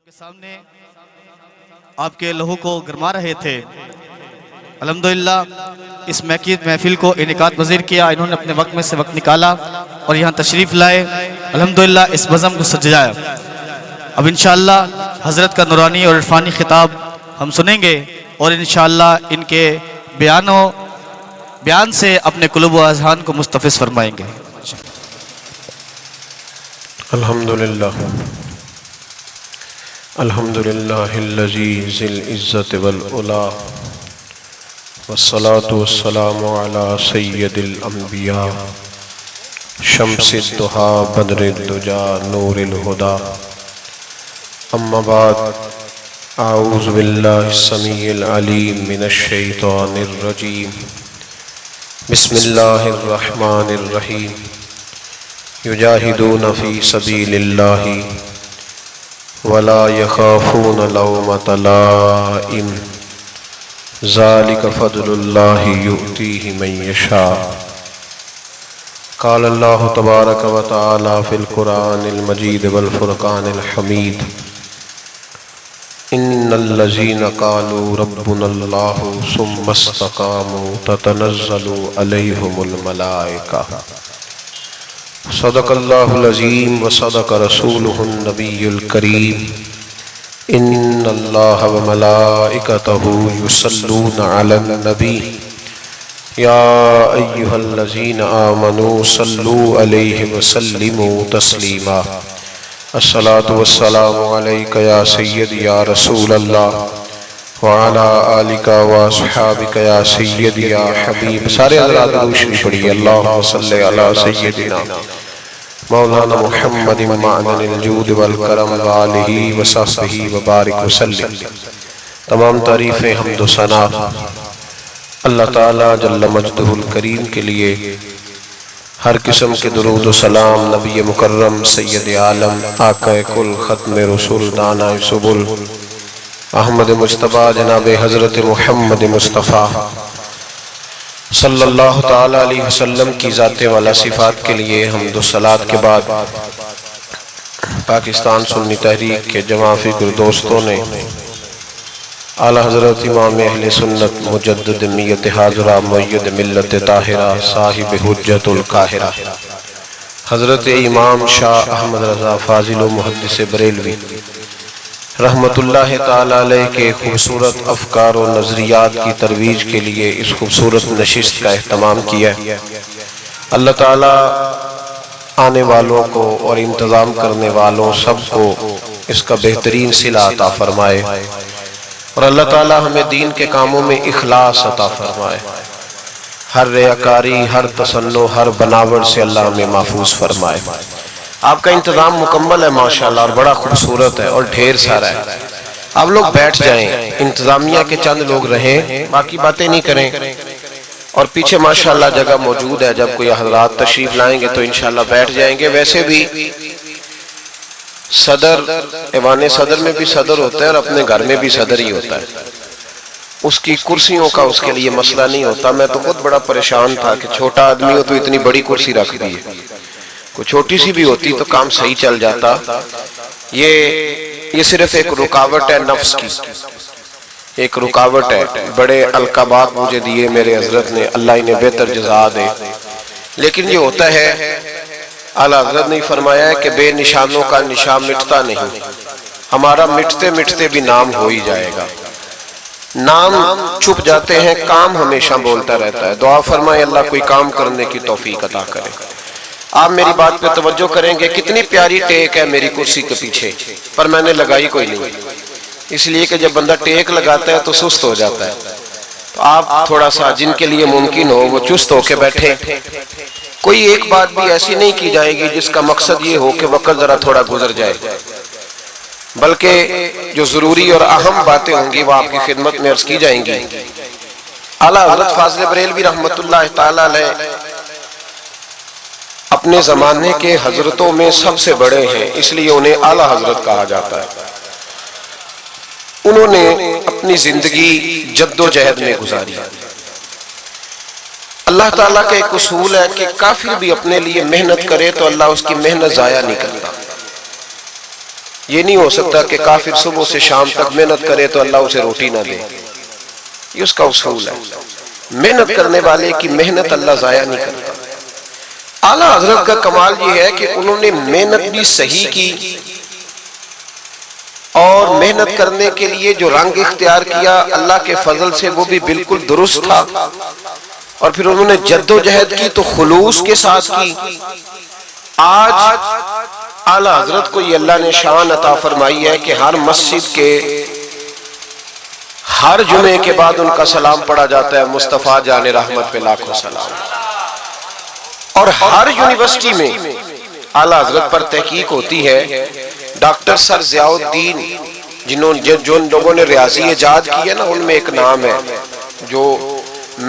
کے سامنے آپ کے لہو کو گرما رہے تھے۔ الحمدللہ اس محفل کو انعقاد پذیر کیا، انہوں نے اپنے وقت میں سے وقت نکالا اور یہاں تشریف لائے، الحمدللہ اس بزم کو سجایا۔ اب انشاءاللہ حضرت کا نورانی اور عرفانی خطاب ہم سنیں گے اور انشاءاللہ ان کے بیان سے اپنے قلوب و اذہان کو مستفز فرمائیں گے۔ الحمدللہ الحمدللہ الذی ذی العزت والعلا والصلاة والسلام علی سید الانبیاء شمس الضحا بدر الدجا نور الہدا اما بعد اعوذ باللہ السمیع العلیم من الشیطان الرجیم بسم اللہ الرحمن الرحیم یجاہدون فی سبیل اللہ ولا یخافون لومۃ لائم ذالک فضل اللہ یؤتیہ من یشاء قال اللہ تبارک و تعالی فی القرآن المجید والفرقان الحمید ان الذین قالوا ربنا اللہ ثم استقاموا تتنزل علیہم الملائکہ صدق اللہ العظیم وصدق رسولہ النبی الکریم ان اللہ وملائکتہ یصلون علی النبی یا ایہا الذین آمنوا صلوا علیہ وسلموا تسلیما الصلاة والسلام علیکہ یا سید یا رسول اللہ وعلا آلکہ واصحابکہ یا سید یا حبیب۔ سارے حضرات روشنی پڑھی اللہم صلی علی سیدنا مولانا محمد معدن الجود والکرم وآلہ وصحبہ وبارک وسلم۔ تمام تعریفیں حمد و ثنا اللہ تعالیٰ جل مجدہ الکریم کے لیے، ہر قسم کے درود و سلام نبی مکرم سید عالم آقا کل ختم رسول دانا سبل احمد مجتبیٰ جناب حضرت محمد مصطفیٰ صلی اللہ تعالیٰ علیہ وسلم کی ذات والا صفات کے لیے حمد و صلات کے بعد پاکستان سنی تحریک کے جمع فکر دوستوں نے اعلیٰ حضرت امام اہل سنت مجدد میت حاضرہ معید ملت طاہرہ صاحب حجت القاہرہ حضرت امام شاہ احمد رضا فاضل و محدث بریلوی رحمت اللہ تعالیٰ علیہ کے خوبصورت افکار و نظریات کی ترویج کے لیے اس خوبصورت نشست کا اہتمام کیا ہے۔ اللہ تعالیٰ آنے والوں کو اور انتظام کرنے والوں سب کو اس کا بہترین صلہ عطا فرمائے اور اللہ تعالیٰ ہمیں دین کے کاموں میں اخلاص عطا فرمائے، ہر ریاکاری، ہر تصنع، ہر بناوٹ سے اللہ ہمیں محفوظ فرمائے۔ آپ کا انتظام مکمل ہے ماشاءاللہ اور بڑا خوبصورت ہے اور ڈھیر سارا ہے۔ آپ لوگ بیٹھ جائیں، انتظامیہ کے چند لوگ رہیں، باقی باتیں نہیں کریں، اور پیچھے ماشاءاللہ جگہ موجود ہے، جب کوئی حضرات تشریف لائیں گے تو انشاءاللہ بیٹھ جائیں گے۔ ویسے بھی صدر ایوان صدر میں بھی صدر ہوتا ہے اور اپنے گھر میں بھی صدر ہی ہوتا ہے، اس کی کرسیوں کا اس کے لیے مسئلہ نہیں ہوتا۔ میں تو خود بڑا پریشان تھا کہ چھوٹا آدمی ہو تو اتنی بڑی کرسی رکھ دی ہے، کوئی چھوٹی سی بھی ہوتی تو کام صحیح چل جاتا۔ یہ صرف ایک رکاوٹ ہے نفس کی، ایک رکاوٹ ہے۔ بڑے القابات مجھے دیے میرے حضرت نے، اللہ انہیں بہتر جزا دے، لیکن یہ ہوتا ہے۔ اعلیٰ حضرت نے فرمایا ہے کہ بے نشانوں کا نشان مٹتا نہیں، ہمارا مٹتے مٹتے بھی نام ہو ہی جائے گا۔ نام چھپ جاتے ہیں، کام ہمیشہ بولتا رہتا ہے۔ دعا فرمائے اللہ کوئی کام کرنے کی توفیق عطا کرے۔ آپ میری بات پہ توجہ کریں گے، کتنی پیاری ٹیک ہے میری کرسی کے پیچھے، پر میں نے لگائی کوئی نہیں، اس لیے کہ جب بندہ ٹیک لگاتا ہے تو سست ہو جاتا ہے۔ تو آپ تھوڑا سا جن کے لیے ممکن ہو وہ چست ہو کے بیٹھے۔ کوئی ایک بات بھی ایسی نہیں کی جائے گی جس کا مقصد یہ ہو کہ وقت ذرا تھوڑا گزر جائے، بلکہ جو ضروری اور اہم باتیں ہوں گی وہ آپ کی خدمت میں عرض کی جائیں گی۔ اعلیٰ حضرت فاضل بریلوی رحمت اللہ تعالیٰ علیہ اپنے زمانے کے حضرتوں میں سب سے بڑے ہیں، اس لیے انہیں اعلیٰ حضرت کہا جاتا ہے۔ انہوں نے اپنی زندگی جد و جہد میں گزاری۔ اللہ تعالیٰ کا ایک اصول ہے کہ کافر بھی اپنے لیے محنت کرے تو اللہ اس کی محنت ضائع نہیں کرتا۔ یہ نہیں ہو سکتا کہ کافر صبح سے شام تک محنت کرے تو اللہ اسے روٹی نہ دے، یہ اس کا اصول ہے۔ محنت کرنے والے کی محنت اللہ ضائع نہیں کرتا۔ اعلیٰ حضرت کا کمال یہ ہے کہ انہوں نے محنت بھی صحیح کی، اور محنت کرنے کے لیے جو رنگ اختیار کیا اللہ کے فضل سے وہ بھی بالکل درست تھا، اور پھر انہوں نے جد و جہد کی تو خلوص کے ساتھ کی۔ آج اعلیٰ حضرت کو یہ اللہ نے شان عطا فرمائی ہے کہ ہر مسجد کے ہر جمعے کے بعد ان کا سلام پڑھا جاتا ہے، مصطفیٰ جان رحمت پہ لاکھوں سلام۔ اور ہر یونیورسٹی میں اعلیٰ حضرت پر تحقیق ہوتی ہے۔ ڈاکٹر سر ضیاء الدین جن لوگوں نے ریاضی ایجاد کی ہے نا، ان میں ایک نام ہے، جو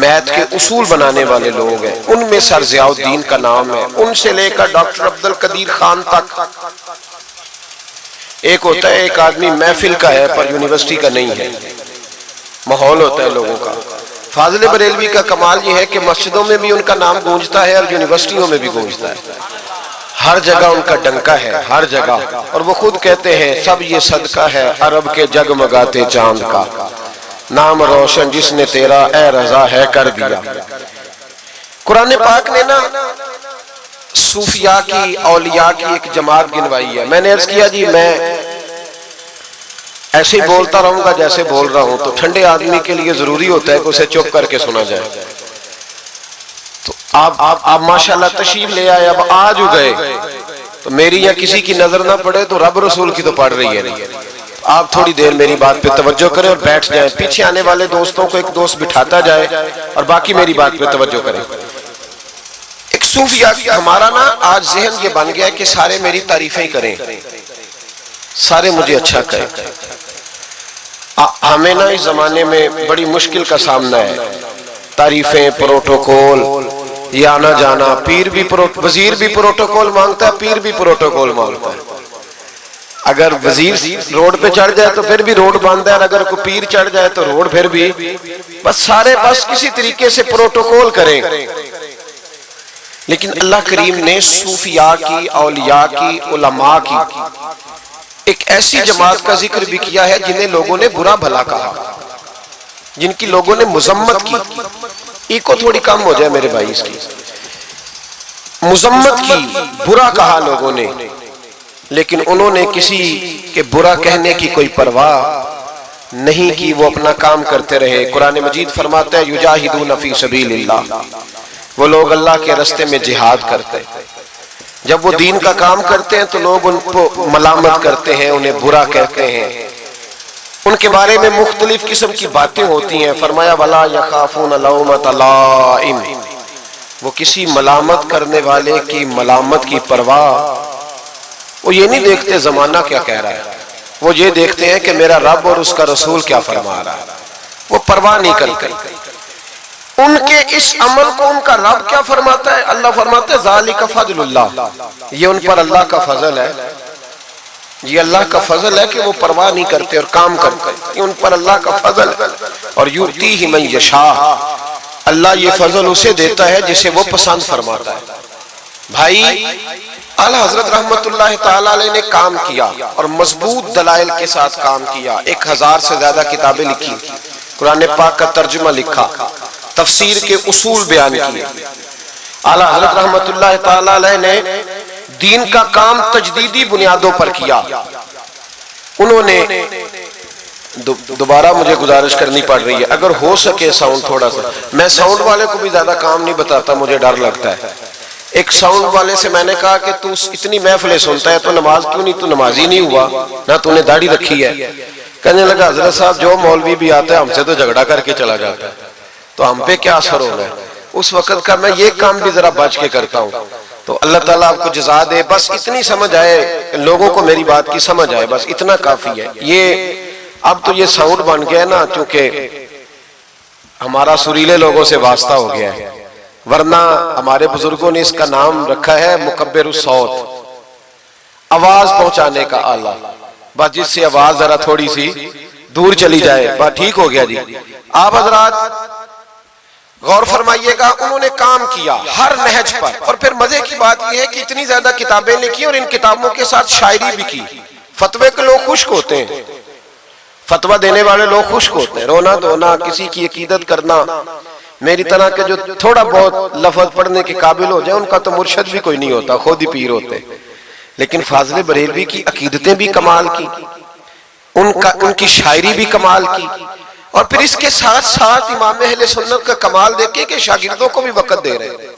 میتھ کے اصول بنانے والے لوگ ہیں ان میں سر ضیاء الدین کا نام ہے۔ ان سے لے کر ڈاکٹر عبدالقدیر خان تک۔ ایک ہوتا ہے ایک آدمی محفل کا ہے پر یونیورسٹی کا نہیں ہے، ماحول ہوتا ہے لوگوں کا۔ فاضل بریلوی کا کمال یہ ہے کہ مسجدوں میں بھی ان کا نام گونجتا ہے اور یونیورسٹیوں میں بھی گونجتا ہے، ہر جگہ ان کا ڈنکا ہے، ہر جگہ۔ اور وہ خود کہتے ہیں سب یہ صدقہ ہے عرب کے جگمگاتے چاند کا، نام روشن جس نے تیرا اے رضا ہے کر دیا۔ قرآن پاک نے نا صوفیاء کی، اولیاء کی ایک جماعت گنوائی ہے۔ میں نے عرض کیا جی میں ایسے ہی بولتا رہوں گا جیسے بول رہا ہوں، تو ٹھنڈے آدمی کے لیے ضروری ہوتا ہے کہ اسے چپ کر کے سنا جائے۔ تو آپ ماشاءاللہ تشریف لے آئے، اب آج گئے تو میری یا کسی کی نظر نہ پڑے تو رب رسول کی تو پڑھ رہی ہے۔ آپ تھوڑی دیر میری بات پہ توجہ کریں اور بیٹھ جائیں، پیچھے آنے والے دوستوں کو ایک دوست بٹھاتا جائے اور باقی میری بات پہ توجہ کریں۔ ایک صوفیاء ہمارا نا آج ذہن یہ بن گیا ہے کہ سارے میری تعریفیں کریں، سارے مجھے اچھا کہیں۔ ہمیں نا اس زمانے میں بڑی مشکل کا سامنا ہے، تعریفیں، پروٹوکول، یہ آنا جانا۔ پیر بھی وزیر بھی پروٹوکول مانگتا ہے، پیر بھی پروٹوکول مانگتا ہے۔ اگر وزیر روڈ پہ چڑھ جائے تو پھر بھی روڈ بند ہے، اور اگر کوئی پیر چڑھ جائے تو روڈ پھر بھی بس سارے کسی طریقے سے پروٹوکول کریں۔ لیکن اللہ کریم نے صوفیاء کی، اولیاء کی، علماء کی ایک ایسی جماعت کا ذکر بھی کیا ہے جنہیں لوگوں نے برا بھلا کہا، جن کی لوگوں نے مذمت کی۔ ایکو تھوڑی کم ہو جائے میرے بھائی، اس کی مذمت کی، برا کہا لوگوں نے، لیکن انہوں نے کسی کے برا کہنے کی کوئی پرواہ نہیں کی، وہ اپنا کام کرتے رہے۔ قرآن مجید فرماتا ہے یجاہدون فی سبیل اللہ، وہ لوگ اللہ کے راستے میں جہاد کرتے ہیں۔ جب وہ دین کا کام کرتے ہیں تو لوگ ان کو ملامت کرتے ہیں، انہیں برا کہتے ہیں، ان کے بارے میں مختلف قسم کی باتیں ہوتی ہیں۔ فرمایا وَلَا يَخَافُونَ لَوْمَةَ لَائِمٍ، وہ کسی ملامت کرنے والے کی ملامت کی پرواہ، وہ یہ نہیں دیکھتے زمانہ کیا کہہ رہا ہے، وہ یہ دیکھتے ہیں کہ میرا رب اور اس کا رسول کیا فرما رہا ہے، وہ پرواہ نہیں کرتے۔ ان کے اس عمل کو ان کا رب کیا فرماتا ہے؟ اللہ فرماتا ہے ذالک فضل اللہ، یہ ان پر اللہ کا فضل ہے، یہ اللہ کا فضل ہے کہ وہ پرواہ نہیں کرتے اور کام کرتے، یہ ان پر اللہ کا فضل ہے۔ اور یؤتیہ من یشاء، اللہ یہ فضل اسے دیتا ہے جسے وہ پسند فرماتا ہے۔ بھائی اعلیٰ حضرت رحمت اللہ تعالیٰ علیہ نے کام کیا اور مضبوط دلائل کے ساتھ کام کیا، 1000 سے زیادہ کتابیں لکھی، قرآن پاک کا ترجمہ لکھا، تفسیر کے اصول بیان کیے۔ اعلیٰ حضرت رحمت اللہ تعالیٰ علیہ نے دین کا کام تجدیدی بنیادوں پر کیا۔ انہوں نے دوبارہ مجھے گزارش کرنی پڑ رہی ہے، اگر ہو سکے ساؤنڈ تھوڑا سا، میں ساؤنڈ والے کو بھی زیادہ کام نہیں بتاتا، مجھے ڈر لگتا ہے۔ ایک ساؤنڈ والے سے میں نے کہا کہ تو اتنی محفلیں سنتا ہے تو نماز کیوں نہیں، تو نمازی نہیں ہوا نہ، تو نے داڑھی رکھی ہے۔ کہنے لگا حضرت صاحب جو مولوی بھی آتا ہے ہم سے تو جھگڑا کر کے چلا جاتا ہے، تو ہم پہ کیا اثر ہو رہا ہے؟ اس وقت کا میں یہ کام بھی ذرا بچ کے کرتا ہوں، تو اللہ تعالیٰ آپ کو جزا دے۔ بس اتنی سمجھ آئے، لوگوں کو میری بات کی سمجھ آئے، بس اتنا کافی ہے۔ یہ اب تو یہ ساؤنڈ بن گیا نا، چونکہ ہمارا سریلے لوگوں سے واسطہ ہو گیا ہے، ورنہ ہمارے بزرگوں نے اس کا نام رکھا ہے مکبر الصوت، آواز پہنچانے کا آلہ، بس جس سے آواز ذرا تھوڑی سی دور چلی جائے بات ٹھیک ہو گیا جی۔ آپ حضرات غور فرمائیے گا، انہوں نے کام کیا ہر نہج پر، اور پھر مزے کی بات یہ ہے کہ اتنی زیادہ کتابیں لکھی اور ان کتابوں کے ساتھ شاعری بھی کی۔ فتوے کے لوگ خشک ہوتے ہیں، فتویٰ دینے والے لوگ خشک ہوتے ہیں، رونا دھونا، کسی کی عقیدت کرنا، میری طرح کے جو تھوڑا بہت لفظ پڑھنے کے قابل ہو جائے ان کا تو مرشد بھی کوئی نہیں ہوتا، خود ہی پیر ہوتے. لیکن فاضل بریلوی کی عقیدتیں بھی کمال کی، ان کی شاعری بھی کمال کی، اور پھر اس کے ساتھ ساتھ امام اہل سنت کا کمال دیکھیں کہ شاگردوں کو بھی وقت دے رہے ہیں،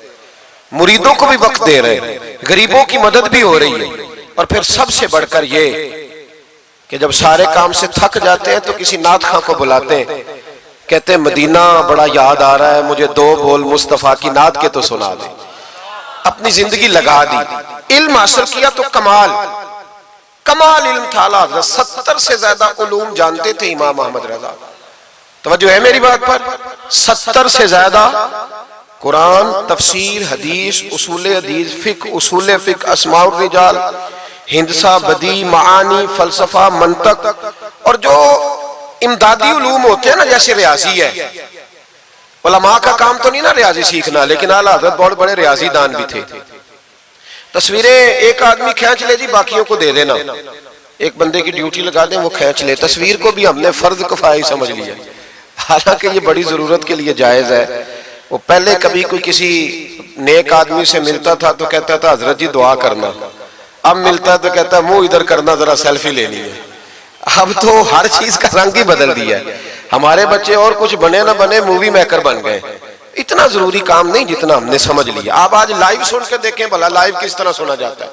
مریدوں کو بھی وقت دے رہے ہیں، غریبوں کی مدد بھی ہو رہی ہے. اور پھر سب سے بڑھ کر یہ کہ جب سارے کام سے تھک جاتے ہیں تو کسی نعت خواں کو بلاتے ہیں، کہتے ہیں مدینہ بڑا یاد آ رہا ہے، مجھے 2 بول مصطفیٰ کی نعت کے تو سنا دے. اپنی زندگی لگا دی، علم حاصل کیا تو کمال علم تھا. حضرت 70 سے زیادہ علوم جانتے تھے امام احمد رضا. توجہ ہے میری بات پر؟ 70 سے زیادہ، قرآن، تفسیر، حدیث، اصول حدیث، فقہ، اصول فقہ، اسماء الرجال، ہندسہ، بدیع، معانی، فلسفہ، منطق، اور جو امدادی علوم ہوتے ہیں نا جیسے ریاضی ہے. علماء کا کام تو نہیں نا ریاضی سیکھنا، لیکن اعلیٰ حضرت بہت بڑے ریاضی دان بھی تھے. تصویریں ایک آدمی کھینچ لے جی، باقیوں کو دے دینا، ایک بندے کی ڈیوٹی لگا دیں وہ کھینچ لے. تصویر کو بھی ہم نے فرض کفائی سمجھ لیا، حالانکہ یہ بڑی ضرورت کے لیے جائز ہے. وہ پہلے کبھی کوئی کسی نیک آدمی سے ملتا تھا تو کہتا تھا حضرت جی دعا کرنا، اب ملتا تو کہتا ہے منہ ادھر کرنا، ذرا سیلفی لینی ہے. اب تو ہر چیز کا رنگ ہی بدل دیا ہے. ہمارے بچے اور کچھ بنے نہ بنے مووی میکر بن گئے. اتنا ضروری کام نہیں جتنا ہم نے سمجھ لیا. آپ آج لائیو سن کے دیکھیں بھلا لائیو کس طرح سنا جاتا ہے.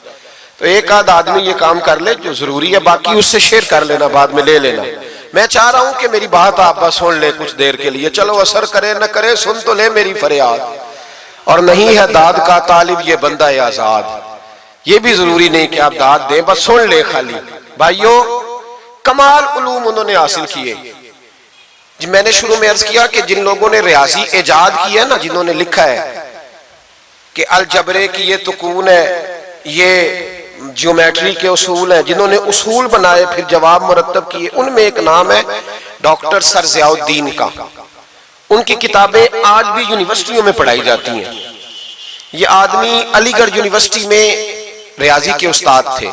تو ایک آدھ آدمی یہ کام کر لے جو ضروری ہے، باقی اس سے شیئر کر لینا، بعد میں لے لینا. میں چاہ رہا ہوں کہ میری بات آپ بس سن لے کچھ دیر کے لیے، چلو اثر کرے نہ کرے سن تو لے میری فریاد. اور نہیں ہے داد کا طالب یہ بندہ آزاد، یہ بھی ضروری نہیں کہ آپ داد دیں، بس سن لے خالی. بھائیو کمال علوم انہوں نے حاصل کیے. جی میں نے شروع میں عرض کیا کہ جن لوگوں نے ریاضی ایجاد کی ہے نا، جنہوں نے لکھا ہے کہ الجبرے کی یہ تکون ہے، یہ جیومیٹری کے اصول ہیں، جنہوں نے اصول بنائے پھر جواب مرتب کیے، ان میں ایک نام ہے ڈاکٹر سر ضیاء الدین کا. ان کی کتابیں آج بھی یونیورسٹیوں میں پڑھائی جاتی ہیں. یہ آدمی علی گڑھ یونیورسٹی میں ریاضی کے استاد تھے.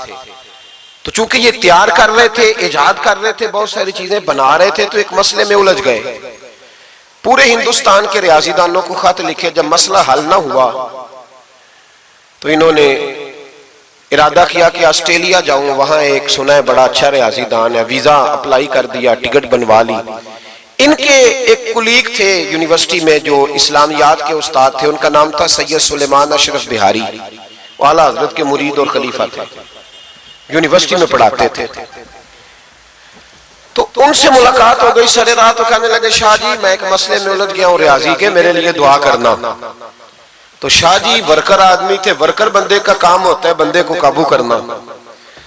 تو چونکہ یہ تیار کر رہے تھے، ایجاد کر رہے تھے، بہت ساری چیزیں بنا رہے تھے، تو ایک مسئلے میں الجھ گئے. پورے ہندوستان کے ریاضی دانوں کو خط لکھے. جب مسئلہ حل نہ ہوا تو انہوں نے ارادہ کیا کہ آسٹریلیا جاؤں، وہاں ایک سنا ہے بڑا اچھا ریاضی دان ہے. ویزا اپلائی کر دیا، ٹکٹ بنوا لی. ان کے ایک کلیگ تھے یونیورسٹی میں جو اسلامیات کے استاد تھے، ان کا نام تھا سید سلیمان اشرف بہاری. وہ اعلیٰ حضرت کے مرید اور خلیفہ تھے، یونیورسٹی میں پڑھاتے تھے. تو ان سے ملاقات ہو گئی سر رات، تو کہنے لگے شاہ جی میں ایک مسئلے میں الجھ گیا ہوں ریاضی کے، میرے لیے دعا کرنا. تو شاہ جی ورکر آدمی تھے، ورکر بندے کا کام ہوتا ہے بندے کو قابو کرنا.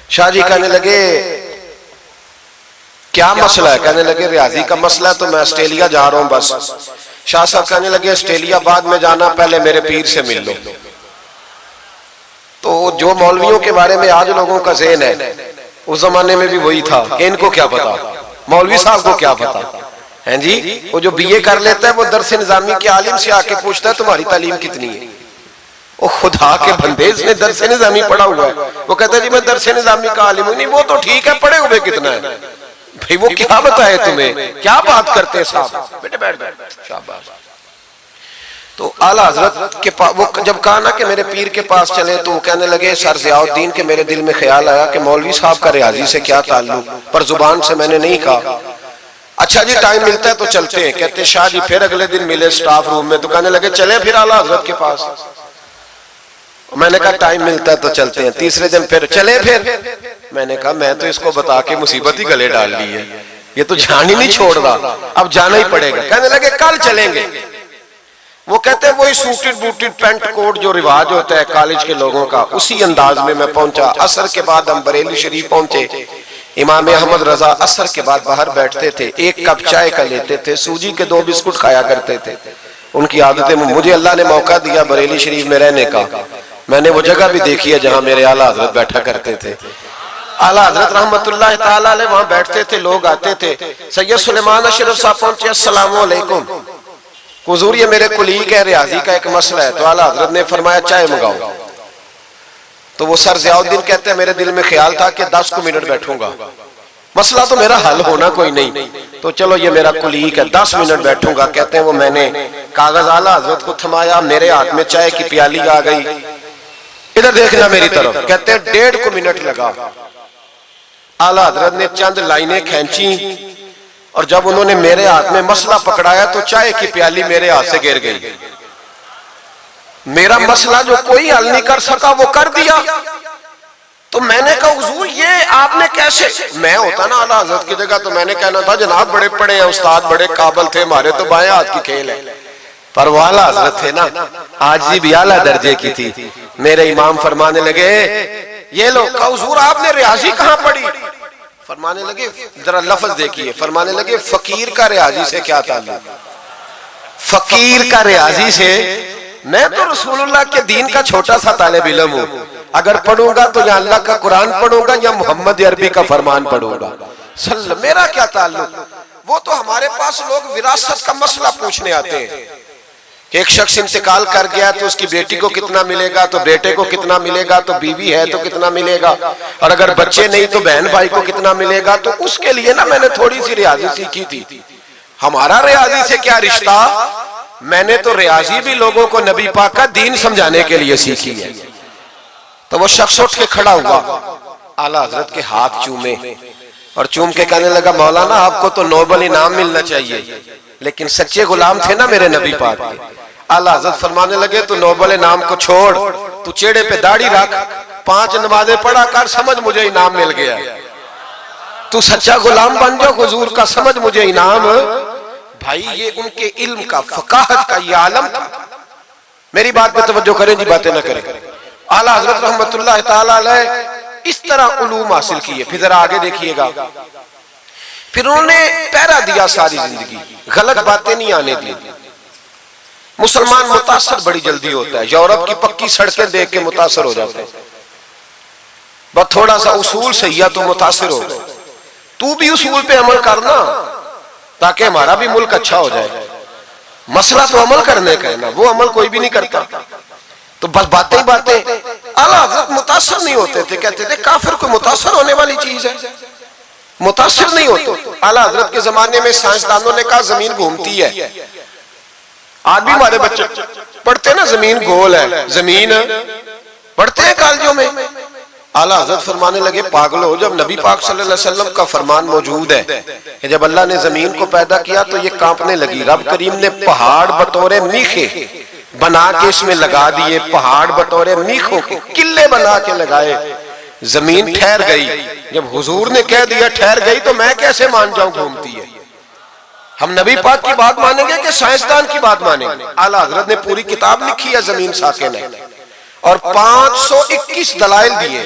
شاہ جی کہنے لگے کیا مسئلہ ہے؟ کہنے لگے ریاضی کا مسئلہ ہے تو میں آسٹریلیا جا رہا ہوں بس. شاہ صاحب کہنے لگے آسٹریلیا بعد میں جانا، پہلے میرے پیر سے مل لو. تو جو مولویوں کے بارے میں آج لوگوں کا ذہن ہے، اس زمانے میں بھی وہی تھا کہ ان کو کیا پتا، مولوی صاحب کو کیا پتا ہیں جی. وہ جو بی اے کر لیتا ہے وہ درس نظامی کے عالم سے آ کے پوچھتا ہے تمہاری تعلیم کتنی ہے. وہ خدا کے بندے، اس نے درس نظامی پڑھا ہوا ہے، وہ کہتا ہے جی میں درس نظامی کا عالم ہوں. نہیں وہ تو ٹھیک ہے، پڑھے ہوئے کتنا ہے بھئی، وہ کیا بتائے تمہیں، کیا بات کرتے ہیں صاحب، بیٹے بیٹھ شاباش. تو اعلیٰ حضرت کے پاس وہ جب کہا نا کہ میرے پیر کے پاس چلے، تو وہ کہنے لگے سر ضیاء الدین کے میرے دل میں خیال آیا کہ مولوی صاحب کا ریاضی سے کیا تعلق، پر زبان سے میں نے نہیں کہا. اچھا جی ٹائم ملتا ہے تو چلتے ہیں. کہتے شاہ جی پھر اگلے دن ملے سٹاف روم میں، تو کہنے لگے چلیں پھر اعلیٰ حضرت کے پاس. میں نے کہا ٹائم ملتا ہے تو چلتے ہیں. تیسرے دن پھر چلے. پھر میں نے کہا میں تو اس کو بتا کے مصیبت ہی گلے ڈال لی ہے، یہ تو جان ہی نہیں چھوڑ رہا، اب جانا ہی پڑے گا. کہنے لگے کل چلیں گے. وہ کہتے ہیں وہی سوٹڈ بوٹڈ پینٹ کوٹ جو رواج ہوتا ہے کالج کے لوگوں کا، اسی انداز میں میں پہنچا. عصر کے بعد ہم بریلی شریف پہنچے. امام احمد رضا عصر کے بعد باہر بیٹھتے تھے، ایک کپ چائے کا لیتے تھے، سوجی کے 2 بسکٹ کھایا کرتے تھے. ان کی عادتیں، مجھے اللہ نے موقع دیا بریلی شریف میں رہنے کا، میں نے وہ جگہ بھی دیکھی ہے جہاں میرے اعلیٰ حضرت بیٹھا کرتے تھے. اعلیٰ حضرت رحمت اللہ تعالیٰ علیہ وہاں بیٹھتے تھے، لوگ آتے تھے. سید سلیمان اشرف صاحب پہنچے، السلام علیکم حضور یہ میرے کلیگ ہے، ریاضی کا ایک مسئلہ ہے. تو اعلیٰ حضرت نے فرمایا چائے منگاؤ. تو وہ سر ضیاءالدین کہتے ہیں میرے دل میں خیال تھا کہ 10 منٹ بیٹھوں گا، مسئلہ تو میرا حل ہونا کوئی نہیں، تو چلو یہ میرا کلیگ ہے 10 منٹ بیٹھوں گا۔ کہتے ہیں وہ میں نے کاغذ اعلیٰ حضرت کو تھمایا، میرے ہاتھ میں چائے کی پیالی آ گئی، ادھر دیکھنا میری طرف۔ کہتے ہیں 1.5 منٹ لگا، اعلیٰ حضرت نے چند لائنیں کھینچی، اور جب انہوں نے میرے ہاتھ میں مسئلہ پکڑایا تو چائے کی پیالی میرے ہاتھ سے گر گئی۔ میرا مسئلہ جو کوئی حل نہیں کر سکا وہ کر دیا۔ تو میں نے کہا حضور یہ آپ نے کیسے، میں ہوتا نا اعلیٰ حضرت کی جگہ تو میں نے کہنا تھا جناب بڑے پڑھے ہیں استاد، بڑے قابل تھے، ہمارے تو بائیں ہاتھ کی کھیل ہے، پر وہ اعلیٰ حضرت تھے نا، عاجزی بھی اعلیٰ درجے کی تھی۔ میرے امام فرمانے لگے یہ لو، کہا حضور آپ نے ریاضی کہاں پڑھی؟ فرمانے لگے ذرا لفظ دیکھیے، فرمانے لگے فقیر کا ریاضی سے کیا تعلق؟ فقیر کا ریاضی سے، میں تو رسول اللہ کے دین کا چھوٹا سا طالب علم ہوں، اگر پڑھوں گا تو یا اللہ کا قرآن پڑھوں گا یا محمد عربی کا فرمان پڑھوں گا، میرا کیا تعلق؟ وہ تو ہمارے پاس لوگ وراثت کا مسئلہ پوچھنے آتے ہیں کہ ایک شخص انتقال کر گیا تو اس کی بیٹی کو کتنا ملے گا، تو بیٹے کو کتنا ملے گا، تو بیوی ہے تو کتنا ملے گا، اور اگر بچے نہیں تو بہن بھائی کو کتنا ملے گا۔ تو اس کے لیے نا میں نے تھوڑی سی ریاضی سیکھی تھی۔ ہمارا ریاضی سے کیا رشتہ؟ میں نے تو ریاضی بھی لوگوں کو نبی پاک کا دین سمجھانے کے لیے سیکھی ہے۔ تو وہ شخص اٹھ کے کھڑا ہوا، اعلیٰ حضرت کے ہاتھ چومے اور چوم کے کہنے لگا مولانا آپ کو تو نوبل انعام ملنا چاہیے، لیکن سچے غلام تھے نا میرے نبی پاک کے۔ اعلیٰ حضرت فرمانے لگے تو نوبل انعام کو چھوڑ، تو چہرے پہ داڑھی رکھ، 5 نمازیں پڑھا کر، سمجھ مجھے انعام مل گیا، تو سچا غلام بن جاؤ حضور کا، سمجھ مجھے انعام۔ بھائی یہ ان کے علم کا، فقاہت کا یہ عالم تھا۔ میری بات پہ توجہ کریں جی، باتیں نہ کریں۔ اعلیٰ حضرت رحمت اللہ تعالی علیہ اس طرح علوم حاصل کیے۔ پھر ذرا آگے دیکھیے گا، پھر انہوں نے پہرا دیا ساری زندگی، غلط باتیں نہیں آنے دی۔ مسلمان متاثر بڑی جلدی ہوتا ہے، یورپ کی پکی سڑکیں دیکھ کے متاثر ہو جاتے ہیں، بس تھوڑا سا اصول صحیح ہے تو متاثر ہو گئے۔ تو بھی اصول پہ عمل کرنا تاکہ ہمارا بھی ملک اچھا ہو جائے۔ مسئلہ تو عمل کرنے کا ہے نا، وہ عمل کوئی بھی نہیں کرتا، تو بس باتیں باتیں۔ اعلیٰ حضرت متاثر نہیں ہوتے تھے، کہتے تھے کافر کو متاثر ہونے والی چیز ہے، متاثر نہیں ہوتے۔ اعلیٰ حضرت کے زمانے میں سائنسدانوں نے کہا زمین گھومتی ہے، آج بھی ہمارے بچے پڑھتے نا زمین گول ہے، زمین پڑھتے ہیں کالجوں میں۔ اعلیٰ حضرت فرمانے لگے پاگل ہو، جب نبی پاک صلی اللہ علیہ وسلم کا فرمان موجود ہے کہ جب اللہ نے زمین کو پیدا کیا تو یہ کانپنے لگی، رب کریم نے پہاڑ بطور میخے بنا کے اس میں لگا دیے، پہاڑ بطور میخوں کے قلعے بنا کے لگائے، زمین ٹھہر گئی۔ جب حضور نے کہہ دیا ٹھہر گئی تو میں کیسے مان جاؤں گھومتی ہے؟ ہم نبی پاک کی بات مانیں گے کہ سائنسدان کی بات مانیں گے؟ اعلیٰ حضرت نے پوری کتاب لکھی ہے زمین ساکن ہے، اور 521 دلائل دیے،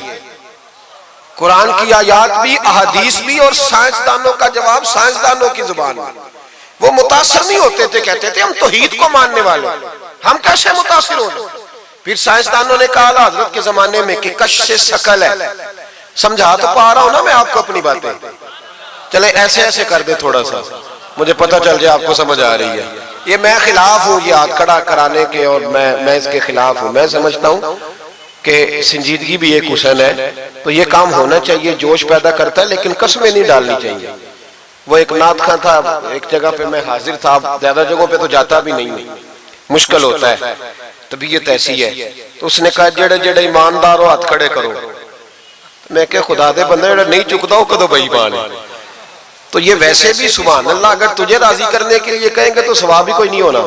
قرآن کی آیات بھی، احادیث بھی، اور سائنسدانوں کا جواب سائنسدانوں کی زبان میں۔ وہ متاثر نہیں ہوتے تھے، کہتے تھے ہم توحید کو ماننے والے، ہم کیسے متاثر ہو جائیں؟ پھر سائنسدانوں نے کہا اعلیٰ حضرت کے زمانے میں کہ کش سے ثقل ہے، سمجھا تو پا رہا ہوں نا میں آپ کو اپنی باتیں، چلے ایسے ایسے کر دے تھوڑا سا، مجھے پتہ چل جائے آپ کو سمجھ آ رہی ہے۔ یہ میں خلاف ہوں یہ ہاتھ کھڑا کرانے کے، اور میں اس کے خلاف ہوں۔ میں سمجھتا ہوں کہ سنجیدگی بھی ایک حسن ہے، تو یہ کام ہونا چاہیے، جوش پیدا کرتا ہے، لیکن قسمیں نہیں ڈالنی چاہیے۔ وہ ایک نعت خواں تھا، ایک جگہ پہ میں حاضر تھا، زیادہ جگہوں پہ تو جاتا بھی نہیں ہوں، مشکل ہوتا ہے، طبیعت ایسی ہے۔ تو اس نے کہا جڑے جڑے ایماندار ہو ہاتھ کھڑے کرو۔ میں کہ خدا دے بندے جڑا نہیں چکتا ہو کدو بے ایمان ہے۔ تو یہ ویسے بھی سبحان اللہ اگر تجھے راضی کرنے کے لیے کہیں گے تو ثواب ہی کوئی نہیں ہونا۔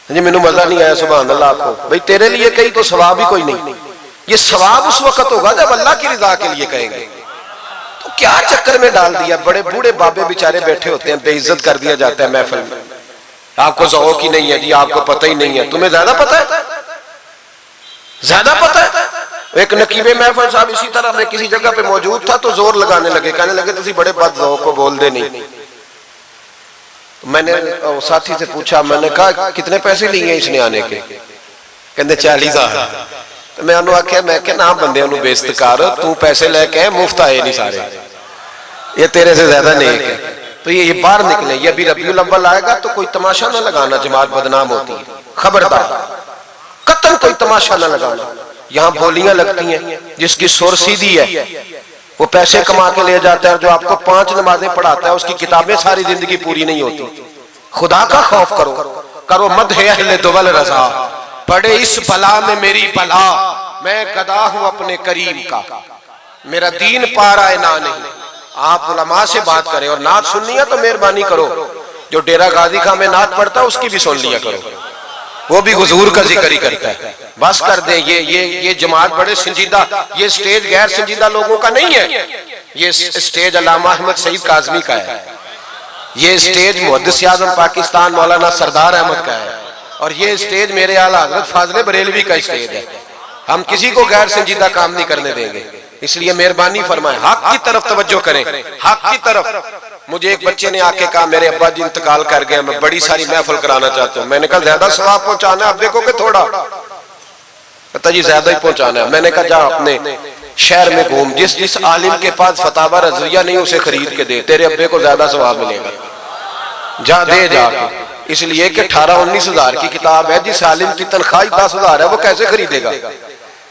جی مینوں مزہ نہیں آیا سبحان اللہ آپ کو، بھئی تیرے لیے کہیں تو ثواب ہی کوئی نہیں۔ یہ ثواب اس وقت ہوگا جب اللہ کی رضا کے لیے کہیں گے۔ تو کیا چکر میں ڈال دیا، بڑے بوڑھے بابے بیچارے بیٹھے ہوتے ہیں، بے عزت کر دیا جاتا ہے محفل میں۔ آپ کو ذوق ہی نہیں ہے جی، آپ کو پتہ ہی نہیں ہے، تمہیں زیادہ پتہ ہے، زیادہ پتہ ہے۔ ایک نقیب محفل صاحب اسی طرح میں کسی جگہ پہ موجود تھا تو زور لگانے لگے، کہنے لگے تسی بڑے بد ذوق کو بول دے نہیں۔ میں نے ساتھی سے پوچھا، میں نے کہا کتنے پیسے لیے اس نے آنے کے؟ کہندے 40,000۔ تو میں انہوں آکھیا میں کہ نہ بندے انہوں بے استقار، تو پیسے لے کے مفت آئے نہیں سارے، یہ تیرے سے زیادہ نیک ہے۔ تو یہ باہر نکلے، یہ ابھی ربیع الاول آئے گا تو کوئی تماشا نہ لگانا، جماعت بدنام ہوتی ہے، خبردار، قطعاً کوئی تماشا نہ لگانا۔ یہاں بولیاں لگتی ہیں، جس کی سر سیدھی ہے وہ پیسے کما کے لے جاتا ہے، اور جو آپ کو 5 نمازیں پڑھاتا ہے اس کی کتابیں ساری زندگی پوری نہیں ہوتی۔ خدا کا خوف کرو مدح اہل دول رضا، پڑے اس بلا میں میری بلا، میں گدا ہوں اپنے کریم کا، میرا دین پا رہا ہے نہ نہیں۔ آپ علماء سے بات کریں، اور نعت سننی ہے تو مہربانی کرو، جو ڈیرہ غازی خان میں نعت پڑھتا ہے اس کی بھی سن لیا کرو، وہ بھی حضور کا ذکر ہی کرتا ہے۔ بس کر دیں، یہ جماعت بڑے سنجیدہ، یہ سٹیج غیر سنجیدہ لوگوں کا نہیں ہے، یہ سٹیج علامہ احمد سعید کاظمی کا ہے، یہ سٹیج محدث اعظم پاکستان مولانا سردار احمد کا ہے، اور یہ سٹیج میرے اعلیٰ حضرت فاضل بریلوی کا سٹیج ہے۔ ہم کسی کو غیر سنجیدہ کام نہیں کرنے دیں گے، اس لیے مہربانی فرمائیں حق کی طرف توجہ کریں، حق کی طرف۔ مجھے ایک بچے نے آ کے کہا میرے ابا جی انتقال کر گئے، میں بڑی ساری محفل کرانا چاہتا ہوں۔ میں نے کہا زیادہ ثواب پہنچانا ہے، اب دیکھو کہ تھوڑا، کہتا جی زیادہ ہی پہنچانا ہے۔ میں نے کہا جا اپنے شہر میں گھوم، جس عالم کے پاس فتاوی رضویہ نہیں اسے خرید کے دے، تیرے ابے کو زیادہ ثواب ملے گا، جا دے جا کے۔ اس لیے کہ 18-19 ہزار کی کتاب ہے، جس عالم کی تنخواہ 10 ہزار ہے وہ کیسے خریدے گا؟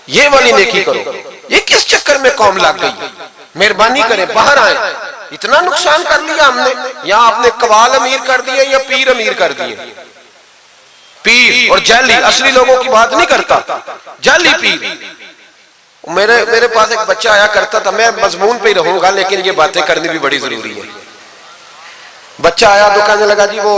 یہ والی نیکی کرو۔ یہ کس چکر میں قوم لگ گئی؟ مہربانی کریں باہر آئیں، اتنا نقصان کر لیا ہم نے، یا آپ نے قوال امیر کر دیے یا پیر امیر کر دیے۔ پیر اور جعلی، اصلی لوگوں کی بات نہیں کرتا، جعلی پیر۔ میرے پاس ایک بچہ آیا کرتا تھا، میں مضمون پہ ہی رہوں گا لیکن یہ باتیں کرنی بھی بڑی ضروری ہے۔ بچہ آیا تو کہنے لگا جی وہ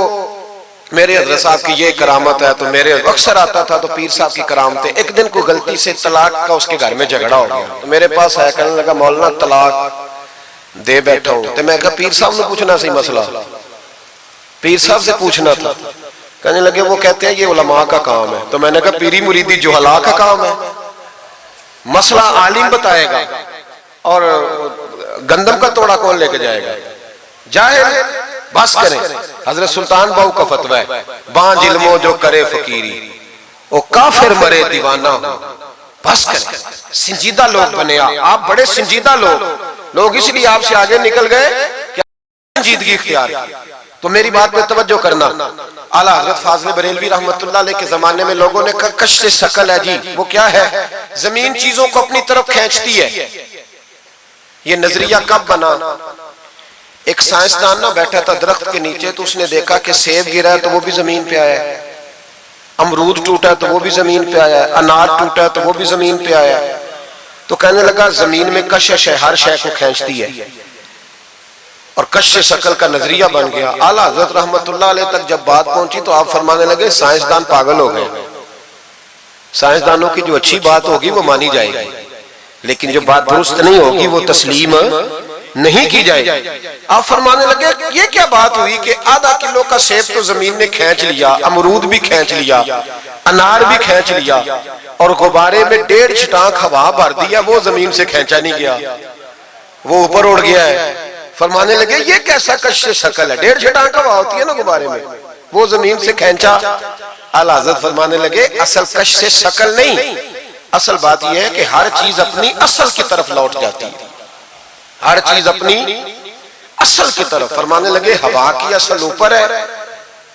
میرے حضرت صاحب کی یہ کرامت ہے، تو میرے اکثر آتا تھا تو پیر صاحب کی کرامتیں۔ ایک دن کو غلطی سے طلاق کا اس کے گھر میں جھگڑا ہو گیا، تو میرے پاس آیا کہنے لگا مولانا طلاق دے بیٹھا ہوں۔ تو میں کہا پیر صاحب نے پوچھنا سی مسئلہ، پیر صاحب سے پوچھنا تھا۔ کہنے لگے وہ کہتے ہیں یہ علماء کا کام ہے۔ تو میں نے کہا پیری مریدی جہلا کا کام ہے، مسئلہ عالم بتائے گا، اور گندم کا توڑا کون لے کے جائے گا؟ جاہل۔ بس کریں، حضرت سلطان باؤ کا فتویٰ ہے، بانج علمو جو کرے فقیری وہ کافر مرے دیوانہ ہو۔ بس کریں، سنجیدہ لوگ بنے آپ، بڑے سنجیدہ لوگ اس لیے آپ سے آگے نکل گئے کہ سنجیدگی اختیار کی۔ تو میری بات میں توجہ کرنا، اعلیٰ حضرت فاضل بریلوی رحمت اللہ علیہ کے زمانے میں لوگوں نے کہا کشش ثقل ہے جی، وہ کیا ہے؟ زمین چیزوں کو اپنی طرف کھینچتی ہے۔ یہ نظریہ کب بنا؟ ایک سائنسدان نہ بیٹھا تھا درخت کے نیچے، تو اس نے دیکھا کہ سیب گرا ہے تو وہ بھی زمین پہ آیا ہے، امرود ٹوٹا ہے تو وہ بھی زمین پہ آیا ہے، انار ٹوٹا ہے تو وہ بھی زمین پہ آیا ہے۔ تو کہنے لگا زمین میں کشش ہے، ہر شے کو کھینچتی ہے، اور کشش ثقل کا نظریہ بن گیا۔ اعلیٰ حضرت رحمت اللہ علیہ تک جب بات پہنچی تو آپ فرمانے لگے سائنسدان پاگل ہو گئے، سائنسدانوں کی جو اچھی بات ہوگی وہ مانی جائے گی، لیکن جو بات درست نہیں ہوگی وہ تسلیم نہیں کی جائے گی۔ آپ فرمانے لگے یہ کیا بات ہوئی کہ آدھا کلو کا سیب تو زمین نے کھینچ لیا، امرود بھی کھینچ لیا، انار بھی کھینچ لیا، اور غبارے میں 1.5 چھٹانک ہوا بھر دیا، وہ زمین سے کھینچا نہیں گیا، وہ اوپر اڑ گیا ہے۔ فرمانے لگے یہ کیسا کشش ثقل ہے، 1.5 چھٹانک ہوا ہوتی ہے نا غبارے میں، وہ زمین سے کھینچا۔ اعلیٰ حضرت فرمانے لگے اصل کشش ثقل نہیں، اصل بات یہ ہے کہ ہر چیز اپنی اصل کی طرف لوٹ جاتی ہے، ہر چیز اپنی اصل کی طرف۔ فرمانے لگے ہوا کی اصل اوپر ہے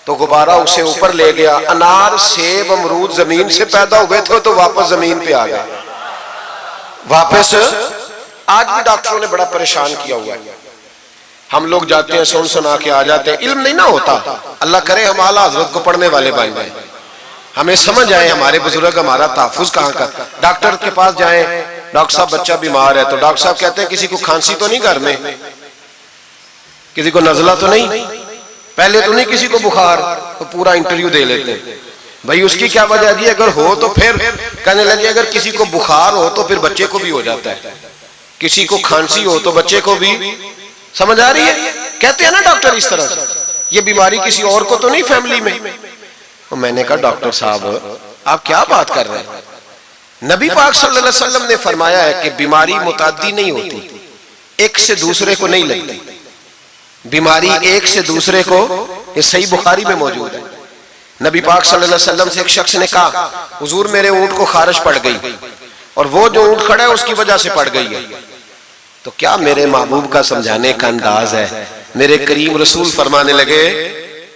تو غبارہ اسے اوپر لے گیا، انار سیب امرود زمین سے پیدا ہوئے تھے تو واپس زمین پہ آ گئے، واپس۔ آج بھی ڈاکٹروں نے بڑا پریشان کیا ہوا ہے، ہم لوگ جاتے ہیں سنا کے آ جاتے ہیں، علم نہیں نہ ہوتا۔ اللہ کرے ہم اعلیٰ حضرت کو پڑھنے والے بن جائیں، ہمیں سمجھ آئے ہمارے بزرگ ہمارا تحفظ کہاں کا۔ ڈاکٹر کے پاس جائیں، ڈاکٹر صاحب بچہ بیمار ہے تو ڈاکٹر صاحب کہتے ہیں کسی کو کھانسی تو نہیں گھر میں، کسی کو نزلہ تو نہیں، پہلے تو نہیں کسی کو بخار، تو پورا انٹرویو دے لیتے ہیں بھائی اس کی کیا وجہ دی، اگر ہو تو پھر کہنے لگے اگر کسی کو بخار ہو تو پھر بچے کو بھی ہو جاتا ہے، کسی کو کھانسی ہو تو بچے کو بھی۔ سمجھ آ رہی ہے؟ کہتے ہیں نا ڈاکٹر اس طرح سے، یہ بیماری کسی اور کو تو نہیں فیملی میں۔ تو میں نے کہا ڈاکٹر صاحب آپ کیا بات کر رہے ہیں؟ نبی پاک صلی اللہ علیہ وسلم نے فرمایا ہے کہ بیماری متعدی نہیں ہوتی، ایک سے دوسرے کو نہیں لگتی، بیماری ایک سے دوسرے کو، یہ صحیح بخاری میں موجود ہے۔ نبی پاک صلی اللہ علیہ وسلم سے ایک شخص نے کہا حضور میرے اونٹ کو خارش پڑ گئی، اور وہ جو اونٹ کھڑا ہے اس کی وجہ سے پڑ گئی ہے۔ تو کیا میرے محبوب کا سمجھانے کا انداز ہے؟ میرے کریم رسول فرمانے لگے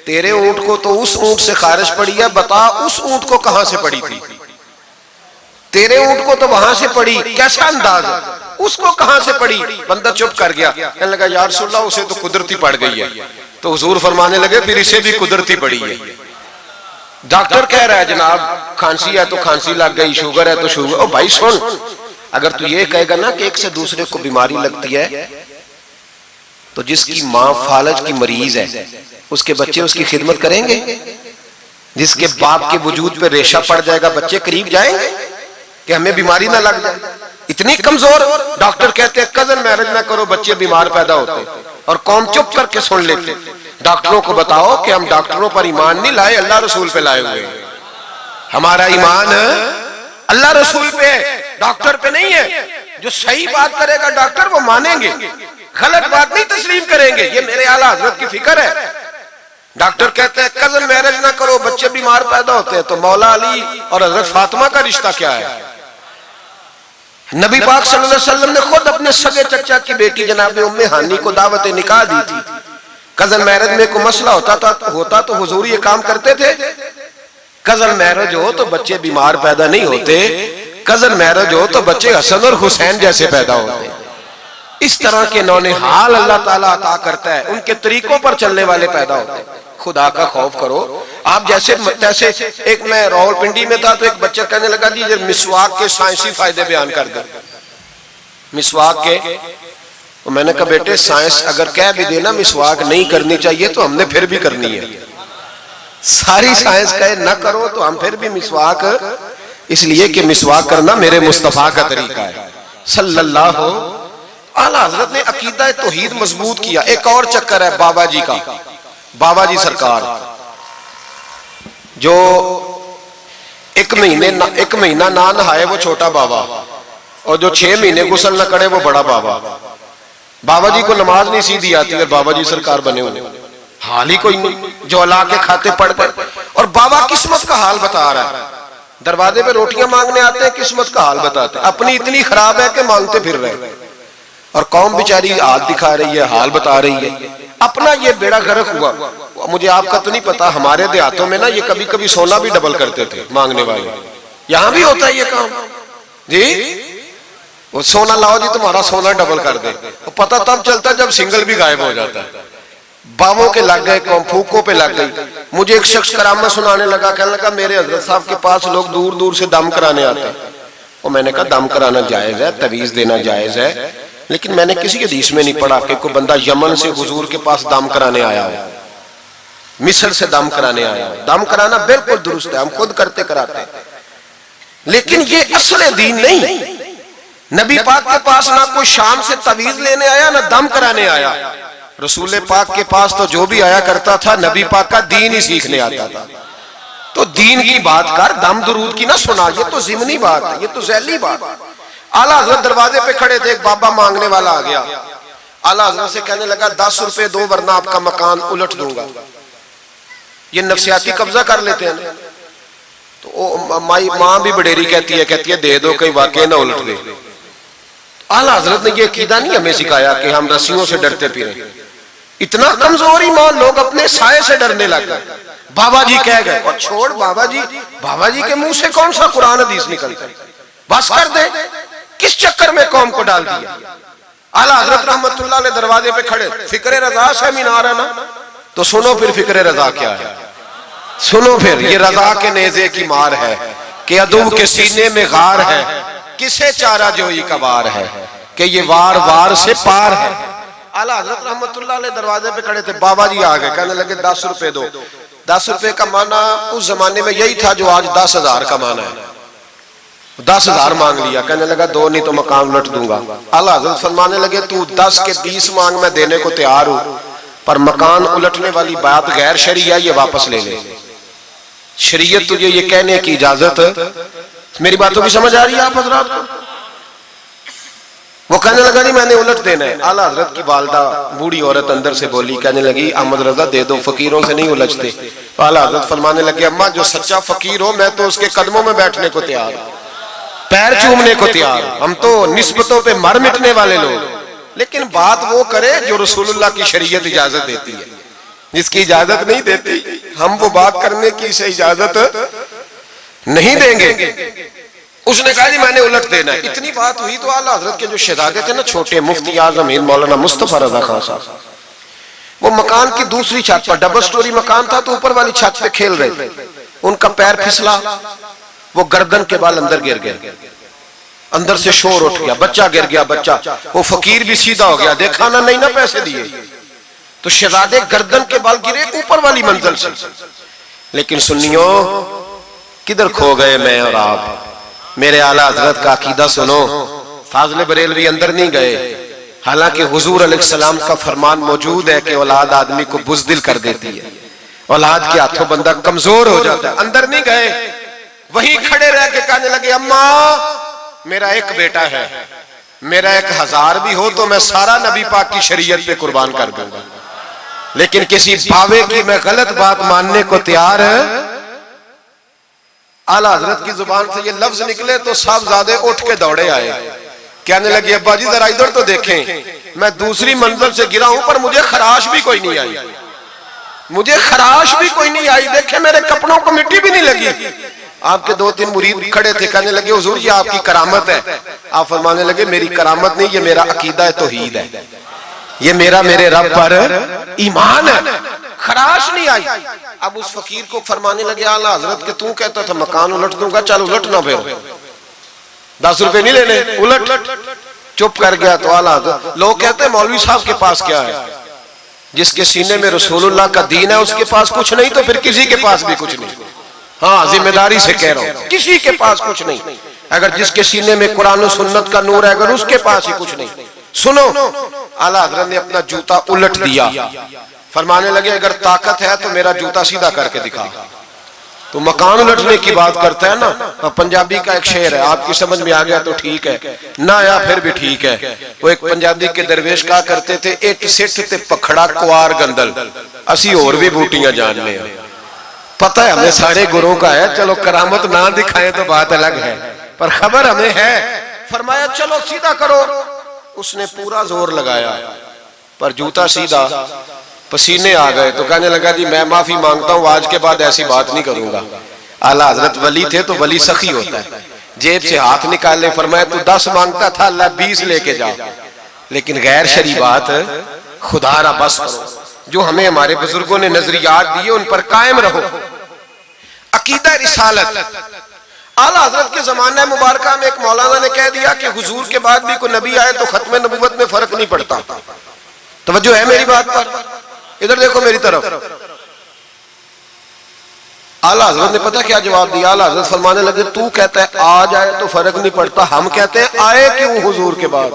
تیرے اونٹ کو تو اس اونٹ سے خارش پڑی ہے، بتا اس اونٹ کو کہاں سے پڑی تھی؟ تیرے اونٹ کو تو وہاں سے پڑی، کیسا انداز ہے، اس کو کہاں سے پڑی؟ بندہ چپ کر گیا، کہنے لگا یا رسول اللہ اسے تو قدرتی پڑ گئی ہے. تو حضور فرمانے لگے پھر اسے بھی قدرتی پڑی ہے. ڈاکٹر کہہ رہا ہے جناب کھانسی ہے تو کھانسی لگ گئی، شوگر ہے تو شوگر. او بھائی سن، اگر تو یہ کہے گا نا کہ ایک سے دوسرے کو بیماری لگتی ہے، تو جس کی ماں فالج کی مریض ہے اس کے بچے اس کی خدمت کریں گے؟ جس کے باپ کے وجود پہ ریشہ پڑ جائے گا بچے قریب جائیں گے کہ ہمیں بیماری نہ لگ جائے؟ اتنی کمزور. ڈاکٹر کہتے ہیں کزن میرج نہ کرو، بچے بیمار پیدا ہوتے، اور قوم چپ کر کے سن لیتے. ڈاکٹروں کو بتاؤ کہ ہم ڈاکٹروں پر ایمان نہیں لائے، اللہ رسول پہ لائے ہوئے. ہمارا ایمان اللہ رسول پہ ہے، ڈاکٹر پہ نہیں ہے. جو صحیح بات کرے گا ڈاکٹر وہ مانیں گے، غلط بات نہیں تسلیم کریں گے. یہ میرے اعلیٰ حضرت کی فکر ہے. ڈاکٹر کہتے ہیں کزن میرج نہ کرو، بچے بیمار پیدا ہوتے ہیں. تو مولا علی اور حضرت فاطمہ کا رشتہ کیا ہے؟ نبی پاک صلی اللہ علیہ وسلم نے خود اپنے سگے چچا کی بیٹی جناب ام ہانی کو دعوت نکاح دی تھی. کزن میرج میں کوئی مسئلہ ہوتا تو حضور یہ کام کرتے تھے. کزن میرج ہو تو بچے بیمار پیدا نہیں ہوتے، کزن میرج ہو تو بچے حسن اور حسین جیسے پیدا ہوتے. اس طرح کے نونہال اللہ تعالیٰ عطا کرتا ہے، ان کے طریقوں پر چلنے والے پیدا ہوتے ہیں. خدا کا خوف کرو. آپ جیسے ایک میں راول پنڈی میں تھا تو ایک بچہ کہنے لگا جی مسواک کے سائنسی فائدے بیان کر دیں. مسواک کے، تو میں نے کہا بیٹے سائنس اگر کہہ بھی دینا مسواک نہیں کرنی چاہیے تو ہم نے پھر بھی کرنی ہے. ساری سائنس کہے نہ کرو تو ہم پھر بھی مسواک، اس لیے کہ مسواک کرنا میرے مصطفیٰ کا طریقہ ہے صلی اللہ. اعلیٰ حضرت نے عقیدہ توحید مضبوط کیا. ایک اور چکر ہے بابا جی کا. بابا جی سرکار جو ایک مہینہ نہ نہائے وہ چھوٹا بابا، اور جو 6 مہینے غسل نہ کرے وہ بڑا بابا. بابا جی کو نماز نہیں سیدھی آتی اور بابا جی سرکار بنے ہوئے، حال ہی کوئی نہیں. جو اللہ کے کھاتے پڑھ کر، اور بابا قسمت کا حال بتا رہا ہے. دروازے پہ روٹیاں مانگنے آتے ہیں، قسمت کا حال بتاتے ہیں. اپنی اتنی خراب ہے کہ مانگتے پھر رہے، اور قوم بیچاری ہاتھ دکھا رہی ہے، حال بتا رہی ہے. اپنا یہ بیڑا غرق ہوا. مجھے آپ کا تو نہیں پتا، ہمارے دیہاتوں میں نا یہ کبھی کبھی سونا بھی ڈبل کرتے تھے مانگنے والے. یہاں بھی ہوتا ہے یہ کام جی. وہ سونا لاؤ جی تمہارا سونا ڈبل کر دے. پتہ تب چلتا جب سنگل بھی غائب ہو جاتا ہے. باووں کے لگ گئے، قوم پھوکوں پہ لگ گئی. مجھے ایک شخص کرامت سنانے لگا، کہنے لگا میرے حضرت صاحب کے پاس لوگ دور دور سے دم کرانے آتے ہیں. اور میں نے کہا دم کرانا جائز ہے، تعویذ دینا جائز ہے، لیکن میں نے کسی حدیث میں نہیں پڑھا کہ کوئی بندہ یمن سے حضور کے پاس دم کرانے آیا ہو، مصر سے دم کرانے آیا ہو. دم کرانا بالکل درست ہے، ہم خود کرتے کراتے ہیں، لیکن یہ اصل دین نہیں. نبی پاک کے پاس نہ کوئی شام سے تعویذ لینے آیا نہ دم کرانے آیا. رسول پاک کے پاس تو جو بھی آیا کرتا تھا نبی پاک کا دین ہی سیکھنے آتا تھا. تو دین کی بات کر، دم درود کی نہ سنا. یہ تو ضمنی بات ہے، یہ تو ذیلی بات ہے. اعلیٰ حضرت دروازے پہ کھڑے تھے، ایک بابا مانگنے والا آ گیا. اعلیٰ حضرت سے کہنے لگا 10 روپے دو ورنہ آپ کا مکان الٹ دوں گا. یہ نفسیاتی قبضہ کر لیتے ہیں. تو ماں بھی بڑیری کہتی ہے دے دو کہیں واقعی نہ الٹ دے. اعلیٰ حضرت نے یہ عقیدہ نہیں ہمیں سکھایا کہ ہم رسیوں سے ڈرتے پھریں. اتنا کمزور ایمان، لوگ اپنے سائے سے ڈرنے لگ گئے. بابا جی کہہ گئے، اور چھوڑ بابا جی کے منہ سے کون سا قرآن حدیث نکلتا ہے، بس کر دے. کس چکر میں قوم کو ڈال دیا. اعلیٰ حضرت رحمت اللہ علیہ دروازے پہ کھڑے. فکر رضا سیمینار ہے نا، تو سنو پھر فکر رضا کیا ہے. سنو پھر یہ رضا کے نیزے کی مار ہے کہ عدو کے سینے میں غار ہے، کسے چارہ جوئی کا وار ہے کہ یہ وار وار سے پار ہے. اعلیٰ حضرت رحمت اللہ علیہ دروازے پہ کھڑے تھے. بابا جی آ گئے، کہنے لگے 10 روپے دو. 10 روپے کا معنی اس زمانے میں یہی تھا جو آج 10,000 کا معنی ہے. 10,000 مانگ لیا. کہنے لگا 2 نہیں تو مقام لٹ دوں گا. اعلیٰ حضرت فرمانے لگے تو 10 کے 20 مانگ، میں دینے کو تیار ہوں، پر مکان الٹنے والی بات غیر شرعی ہے، یہ واپس لے لے. شریعت تجھے یہ کہنے کی اجازت. میری باتوں کی سمجھ آ رہی ہے آپ حضرات کو؟ وہ کہنے لگا نہیں میں نے الٹ دینا ہے. اعلیٰ حضرت کی والدہ بوڑھی عورت اندر سے بولی، کہنے لگی احمد رضا دے دو، فقیروں سے نہیں الجھتے. تو اعلیٰ حضرت فرمانے لگے اماں جو سچا فقیر ہو میں تو اس کے قدموں میں بیٹھنے کو تیار ہوں، پیر چومنے کو تیار. ہم تو نسبتوں پہ مر مٹنے والے لوگ. لیکن بات وہ کرے جو رسول اللہ کی شریعت اجازت دیتی ہے. جس کی اجازت نہیں دیتی ہم وہ بات کرنے کی اسے اجازت نہیں دیں گے. اس نے کہا جی میں نے الٹ دینا ہے. اتنی بات ہوئی تو اعلیٰ حضرت کے جو شہزادے تھے نا چھوٹے، مفتی اعظم ہند مولانا مصطفیٰ رضا خان صاحب، وہ مکان کی دوسری چھت پر، ڈبل سٹوری مکان تھا تو اوپر والی چھت پہ کھیل رہے تھے. ان کا پیر پھسلا، وہ گردن کے بال اندر گر گئے، اندر سے شور اٹھ گیا، بچہ گر گیا. بچہ وہ فقیر بھی سیدھا ہو گیا، دیکھا نہ نہیں نہ پیسے دیے تو شہزادے گردن کے بال گرے اوپر والی منزل سے. لیکن سنیوں کدھر کھو گئے میں اور آپ؟ میرے اعلیٰ حضرت کا عقیدہ سنو. فاضل بریلوی اندر نہیں گئے، حالانکہ حضور علیہ السلام کا فرمان موجود ہے کہ اولاد آدمی کو بزدل کر دیتی ہے، اولاد کے ہاتھوں بندہ کمزور ہو جاتا ہے. اندر نہیں گئے، وہیں کھڑے رہ کے کہنے لگے اماں میرا ایک بیٹا ہے، میرا 1000 بھی ہو تو میں سارا نبی پاک کی شریعت پہ قربان کر دوں گا، لیکن کسی باوے کی میں غلط بات ماننے کو تیار ہے. اعلیٰ حضرت کی زبان سے یہ لفظ نکلے تو صاحبزادے اٹھ کے دوڑے آئے، کہنے لگے ابا جی ذرا ادھر تو دیکھیں، میں دوسری منزل سے گرا ہوں پر مجھے خراش بھی کوئی نہیں آئی، مجھے خراش بھی کوئی نہیں آئی، دیکھیں میرے کپڑوں کو مٹی بھی نہیں لگی. آپ کے 2-3 مرید کھڑے تھے، کہنے لگے حضور یہ آپ کی کرامت ہے. آپ فرمانے لگے میری کرامت نہیں، یہ میرا عقیدہ توحید ہے، یہ میرے رب پر ایمان ہے، خراش نہیں آئی. اب اس فقیر کو فرمانے لگے اعلیٰ حضرت کہ تو کہتا تھا مکان الٹ دوں گا، چل الٹ نہ پھر 10 روپے نہیں لینے، الٹ. چپ کر گیا. تو اعلیٰ حضرت، لوگ کہتے ہیں مولوی صاحب کے پاس کیا ہے؟ جس کے سینے میں رسول اللہ کا دین ہے اس کے پاس کچھ نہیں تو پھر کسی کے پاس بھی کچھ نہیں. ہاں ذمہ داری سے کہہ رہا ہوں، کسی کے پاس کچھ نہیں. اگر جس کے سینے میں قرآن و سنت کا نور ہے اگر اس کے پاس ہی کچھ نہیں. سنو، اعلیٰ حضرت نے اپنا جوتا الٹ دیا، فرمانے لگے اگر طاقت ہے تو میرا جوتا سیدھا کر کے دکھا. تو مکان الٹنے کی بات کرتا ہے نا، پنجابی کا ایک شعر ہے، آپ کی سمجھ میں آ گیا تو ٹھیک ہے، نہ آیا پھر بھی ٹھیک ہے. وہ ایک پنجابی کے درویش کہا کرتے تھے ایک سٹھ تے پکھڑا کوار گندل، اسی اور بھی بوٹیاں جاننے ہیں. پتہ ہے ہمیں سارے گروہ کا ہے، چلو کرامت نہ دکھائیں تو بات الگ ہے پر خبر ہمیں ہے. فرمایا چلو سیدھا کرو. اس نے پورا زور لگایا پر جوتا سیدھا، پسینے آ گئے تو کہنے لگا جی میں معافی مانگتا ہوں، آج کے بعد ایسی بات نہیں کروں گا. اعلیٰ حضرت ولی تھے تو ولی سخی ہوتا ہے، جیب سے ہاتھ نکالے. فرمایا تو 10 مانگتا تھا، اللہ 20 لے کے جا، لیکن غیر شرعی بات خدا را بس کرو. جو ہمیں ہمارے بزرگوں نے نظریات دیے ان پر قائم رہو. عقیدہ رسالت. اعلیٰ حضرت کے زمانہ مبارکہ میں ایک مولانا نے کہہ دیا کہ حضور کے بعد بھی کوئی نبی آئے تو ختم نبوت میں فرق نہیں پڑتا. توجہ ہے میری بات پر؟ ادھر دیکھو میری طرف. اعلیٰ حضرت نے پتہ کیا جواب دیا؟ اعلیٰ حضرت فرمانے لگے تو کہتا ہے آ جائے تو فرق نہیں پڑتا، ہم کہتے ہیں آئے کیوں حضور کے بعد؟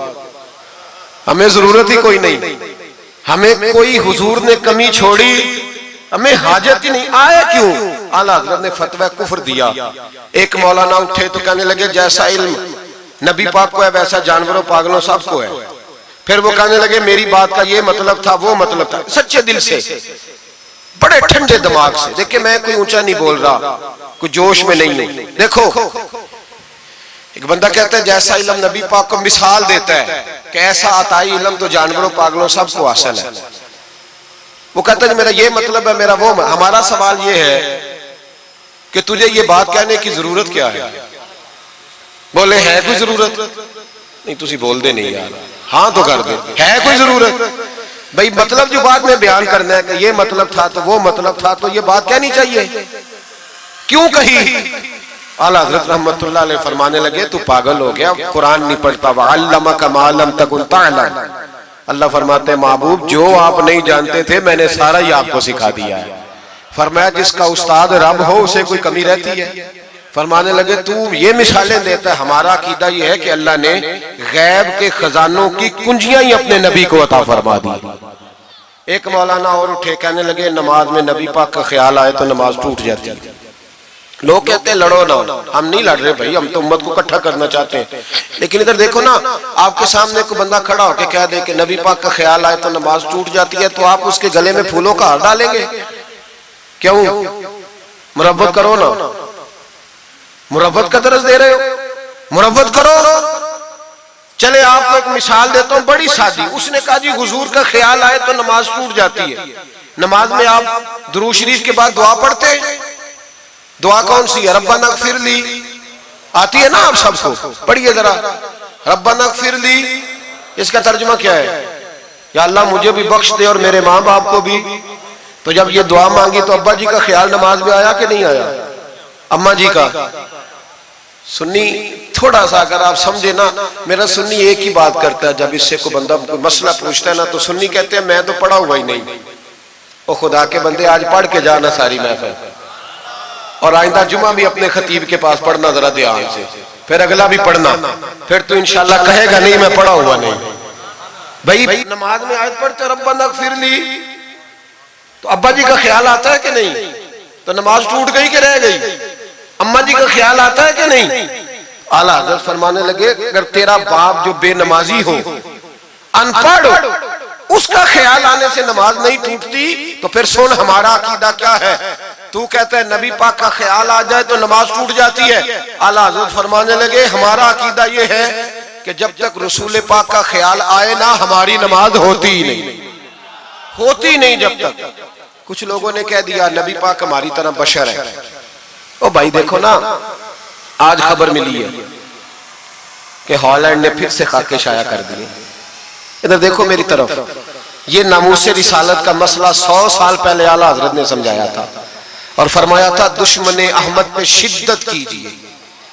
ہمیں ضرورت ہی کوئی نہیں، ہمیں کوئی حضور نے کمی چھوڑی، ہمیں حاجت ہی نہیں، آئے کیوں؟ اعلیٰ حضرت نے فتویٰ کفر دیا. ایک مولانا اٹھے تو کہنے لگے جیسا علم نبی پاک کو ہے ویسا جانوروں پاگلوں سب کو ہے. پھر وہ کہنے لگے میری بات کا یہ مطلب تھا وہ مطلب تھا، سچے دل سے بڑے ٹھنڈے دماغ سے. دیکھیں میں کوئی اونچا نہیں بول رہا، کوئی جوش میں نہیں. دیکھو ایک بندہ کہتا ہے جیسا علم نبی پاک کو مثال دیتا ہے کہ ایسا عطائی علم تو جانوروں پاگلوں سب کو حاصل ہے. وہ کہتا ہے میرا یہ مطلب ہے میرا وہ. ہمارا سوال یہ ہے کہ تجھے یہ بات کہنے کی ضرورت کیا ہے؟ بولے ہے کوئی ضرورت؟ نہیں تسی بول دے نہیں یار، ہاں تو کر دے. ہے کوئی ضرورت؟ بھئی مطلب جو بات میں بیان کرنا ہے کہ یہ مطلب تھا تو وہ مطلب تھا تو یہ بات کہنی چاہیے، کیوں کہی؟ اعلیٰ حضرت رحمت اللہ علیہ فرمانے لگے تو پاگل ہو گیا، قرآن نہیں پڑھتا. وَعَلَّمَكَ مَا لَمْ تَكُنْ تَعْلَمْ. اللہ فرماتے ہیں محبوب جو آپ نہیں جانتے تھے میں نے سارا ہی آپ کو سکھا دیا ہے. فرمایا جس کا استاد رب ہو اسے کوئی کمی رہتی ہے؟ فرمانے لگے تو یہ مثالیں دیتا ہے. ہمارا عقیدہ یہ ہے کہ اللہ نے غیب کے خزانوں کی کنجیاں ہی اپنے نبی کو عطا فرما دی. ایک مولانا اور اٹھے کہنے لگے نماز میں نبی پاک کا خیال آئے تو نماز ٹوٹ جاتی ہے. لوگ کہتے ہیں لڑو نہ. ہم نہیں لڑ رہے بھائی، ہم تو امت کو اکٹھا کرنا چاہتے ہیں. لیکن ادھر دیکھو نا، آپ کے سامنے کوئی بندہ کھڑا ہو کے کہہ دے کہ نبی پاک کا خیال آئے تو نماز ٹوٹ جاتی ہے تو آپ اس کے گلے میں پھولوں کا ہار ڈالیں گے؟ کیوں؟ مربت کرو نا، مربت کا درس دے رہے ہو، مربت کرو. چلے آپ کو ایک مثال دیتا ہوں بڑی سادی. اس نے کہا جی حضور کا خیال آئے تو نماز ٹوٹ جاتی ہے. نماز میں آپ درود شریف کے بعد دعا پڑھتے ہیں. دعا کون سی ہے؟ ربنا اغفر لی آتی ہے نا آپ سب کو؟ پڑھیے ذرا، ربنا اغفر لی، اس کا ترجمہ کیا ہے؟ یا اللہ مجھے بھی بخش دے اور میرے ماں باپ کو بھی۔ تو جب یہ دعا مانگی تو ابا جی کا خیال نماز میں آیا کہ نہیں آیا؟ اماں جی کا؟ سنی تھوڑا سا اگر آپ سمجھے نا، میرا سنی ایک ہی بات کرتا ہے، جب اس سے کوئی بندہ کوئی مسئلہ پوچھتا ہے نا تو سنی کہتے ہیں میں تو پڑھا ہوا ہی نہیں۔ او خدا کے بندے آج پڑھ کے جانا ساری محفل، اور آئندہ جمعہ بھی اپنے خطیب کے پاس پڑھنا ذرا دھیان سے، پھر اگلا بھی پڑھنا، پھر تو انشاءاللہ کہے گا نہیں میں پڑھا ہوا نہیں۔ بھائی نماز میں آیت پڑھتے ربنا اغفر لی تو ابا جی کا خیال آتا ہے کہ نہیں؟ تو نماز ٹوٹ گئی کہ رہ گئی؟ اماں جی کا خیال آتا ہے کہ نہیں؟ اعلیٰ حضرت فرمانے لگے اگر تیرا باپ جو بے نمازی ہو، ان پڑھ، اس کا خیال آنے سے نماز نہیں ٹوٹتی، تو پھر سن ہمارا عقیدہ کیا ہے۔ تو کہتا ہے نبی پاک کا خیال آ جائے تو نماز ٹوٹ جاتی ہے۔ اعلیٰ حضرت فرمانے لگے ہمارا عقیدہ یہ ہے کہ جب تک رسول پاک کا خیال آئے نا ہماری نماز ہوتی ہی نہیں، ہوتی نہیں جب تک۔ کچھ لوگوں نے کہہ دیا نبی پاک ہماری طرح بشر ہے۔ او بھائی دیکھو نا، آج خبر ملی ہے کہ ہالینڈ نے پھر سے خاکے شائع کر دیے۔ ادھر دیکھو میری طرف، یہ ناموس رسالت کا مسئلہ 100 سال پہلے اعلیٰ حضرت نے سمجھایا تھا اور فرمایا تھا دشمن احمد پہ شدت کیجئے،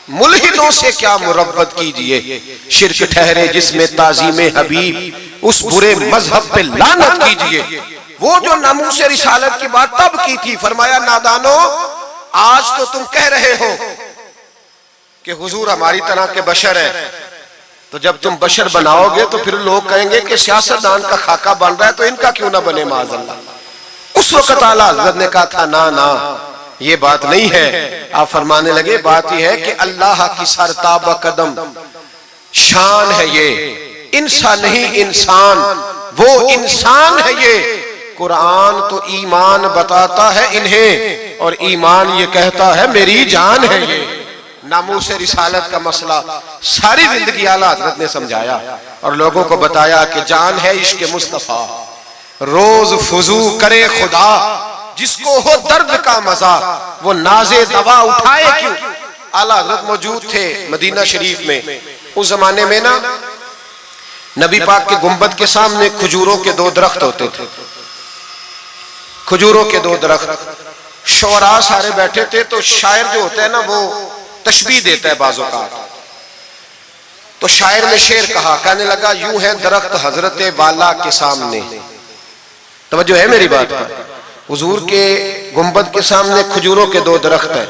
ملحدوں سے کیا مربت کیجئے، شرک ٹھہرے جس میں تعظیم حبیب، اس برے مذہب پہ لعنت کیجئے۔ وہ جو ناموس رسالت کی بات تب کی تھی، فرمایا نادانو آج تو تم کہہ رہے ہو کہ حضور ہماری طرح کے بشر ہیں، تو جب تم بشر بناؤ گے تو پھر لوگ کہیں گے کہ سیاستدان کا خاکہ بن رہا ہے تو ان کا کیوں نہ بنے معاذ اللہ۔ اس وقت اعلیٰ حضرت نے کہا تھا نا یہ بات نہیں ہے۔ آپ فرمانے لگے بات یہ ہے کہ اللہ کی سرتابہ قدم شان ہے، یہ انسان نہیں انسان، وہ انسان ہے۔ یہ قرآن تو ایمان بتاتا ہے انہیں اور ایمان یہ کہتا ہے میری جان ہے۔ یہ ناموس رسالت کا مسئلہ ساری زندگی اعلیٰ حضرت نے سمجھایا اور لوگوں کو بتایا کہ جان ہے عشق مصطفیٰ، روز فضو کرے خدا، جس کو ہو درد کا مزہ وہ ناز دوا اٹھائے کیوں۔ اعلیٰ حضرت موجود تھے مدینہ شریف میں، اس زمانے میں نا نبی پاک کے گنبد کے سامنے کھجوروں کے 2 درخت ہوتے تھے، کھجوروں کے 2 درخت۔ شعراء سارے بیٹھے تھے تو شاعر جو ہوتا ہے نا وہ تشبیہ دیتا ہے بعض اوقات، تو شاعر نے شعر کہا، کہنے لگا یوں ہے درخت حضرت والا کے سامنے۔ توجہ ہے میری بات پر؟ حضور کے گنبد کے سامنے کھجوروں کے 2 درخت ہیں،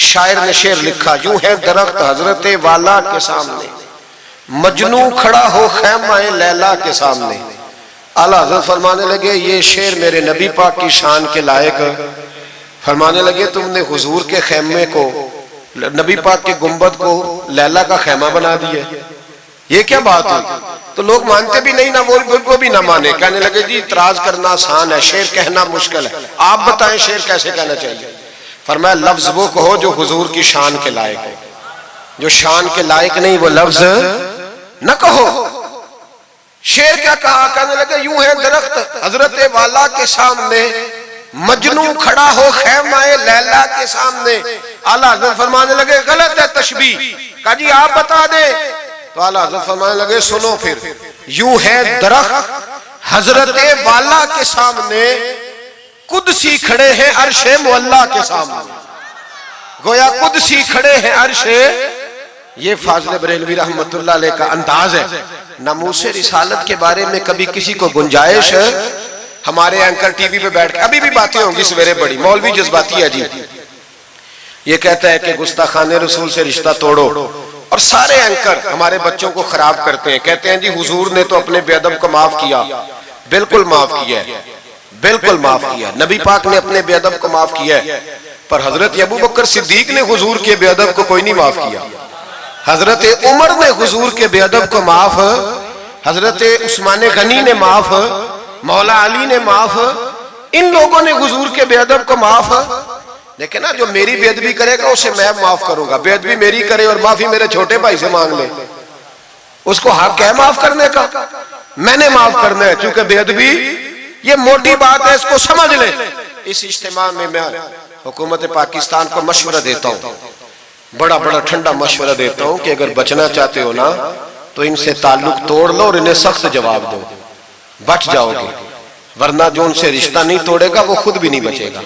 شاعر نے شعر لکھا یوں ہے درخت حضرت والا کے سامنے، مجنو کھڑا ہو خیمہ لیلا کے سامنے۔ اعلیٰ حضرت فرمانے لگے یہ شعر میرے نبی پاک کی شان کے لائق۔ فرمانے لگے تم نے حضور کے خیمے کو، نبی پاک کے گنبد کو لیلا کا خیمہ بنا دیا، یہ کیا بات ہے؟ تو لوگ مانتے بھی نہیں، نہ وہ بھی نہ مانے، کہنے لگے جی اعتراض کرنا آسان ہے، شعر کہنا مشکل ہے، آپ بتائیں شعر کیسے کہنا چاہیے۔ فرمایا لفظ وہ کہو جو حضور کی شان کے لائق ہے، جو شان کے لائق نہیں وہ لفظ نہ کہو۔ شعر کیا کہا؟ کہنے لگے یوں ہے درخت حضرت والا کے سامنے، مجنو کھڑا ہو خیمہ لیلا کے سامنے۔ اعلیٰ حضرت فرمانے لگے غلط ہے تشبیہ، کہا جی آپ بتا دیں۔ تو اعلیٰ حضرت فرمانے لگے سنو پھر، یوں ہے درخت حضرت والا کے سامنے، قدسی کھڑے ہیں عرش معلا کے سامنے۔ گویا قدسی کھڑے ہیں عرش، یہ فاضل بریلوی رحمت اللہ علیہ کا انداز ہے۔ ناموس رسالت کے بارے میں کبھی کسی کو گنجائش، ہمارے اینکر ٹی وی پہ بیٹھ کے ابھی بھی باتیں ہوں گی سویرے بڑی، مولوی جذباتی ہے جی، یہ کہتا ہے کہ گستاخان رسول سے رشتہ توڑو، اور سارے اینکر ہمارے بچوں کو خراب کرتے ہیں، کہتے ہیں جی حضور نے تو اپنے بے ادب کو معاف کیا۔ بالکل معاف کیا ہے، بالکل معاف کیا، نبی پاک نے اپنے بے ادب کو معاف کیا ہے، پر حضرت ابو بکر صدیق نے حضور کے بے ادب کو کوئی نہیں معاف کیا۔ حضرت عمر نے حضور کے بے ادب کو معاف، حضرت عثمان غنی نے معاف، مولا علی نے معاف، ان لوگوں نے حضور کے بے ادب کو معاف۔ لیکن نا جو میری بے ادبی کرے گا اسے میں معاف کروں گا، بے ادبی میری کرے اور معافی میرے چھوٹے بھائی سے مانگ لے، اس کو حق ہے معاف کرنے کا، میں نے معاف کرنا ہے، چونکہ بے ادبی یہ موٹی بات ہے، اس کو سمجھ لے۔ اس اجتماع میں میں حکومت پاکستان کو مشورہ دیتا ہوں بڑا بڑا ٹھنڈا مشورہ دیتا ہوں کہ اگر بچنا چاہتے ہو نا تو ان سے تعلق توڑ لو اور انہیں سخت جواب دو، بچ جاؤ گے، ورنہ جو ان سے رشتہ نہیں توڑے گا وہ خود بھی نہیں بچے گا،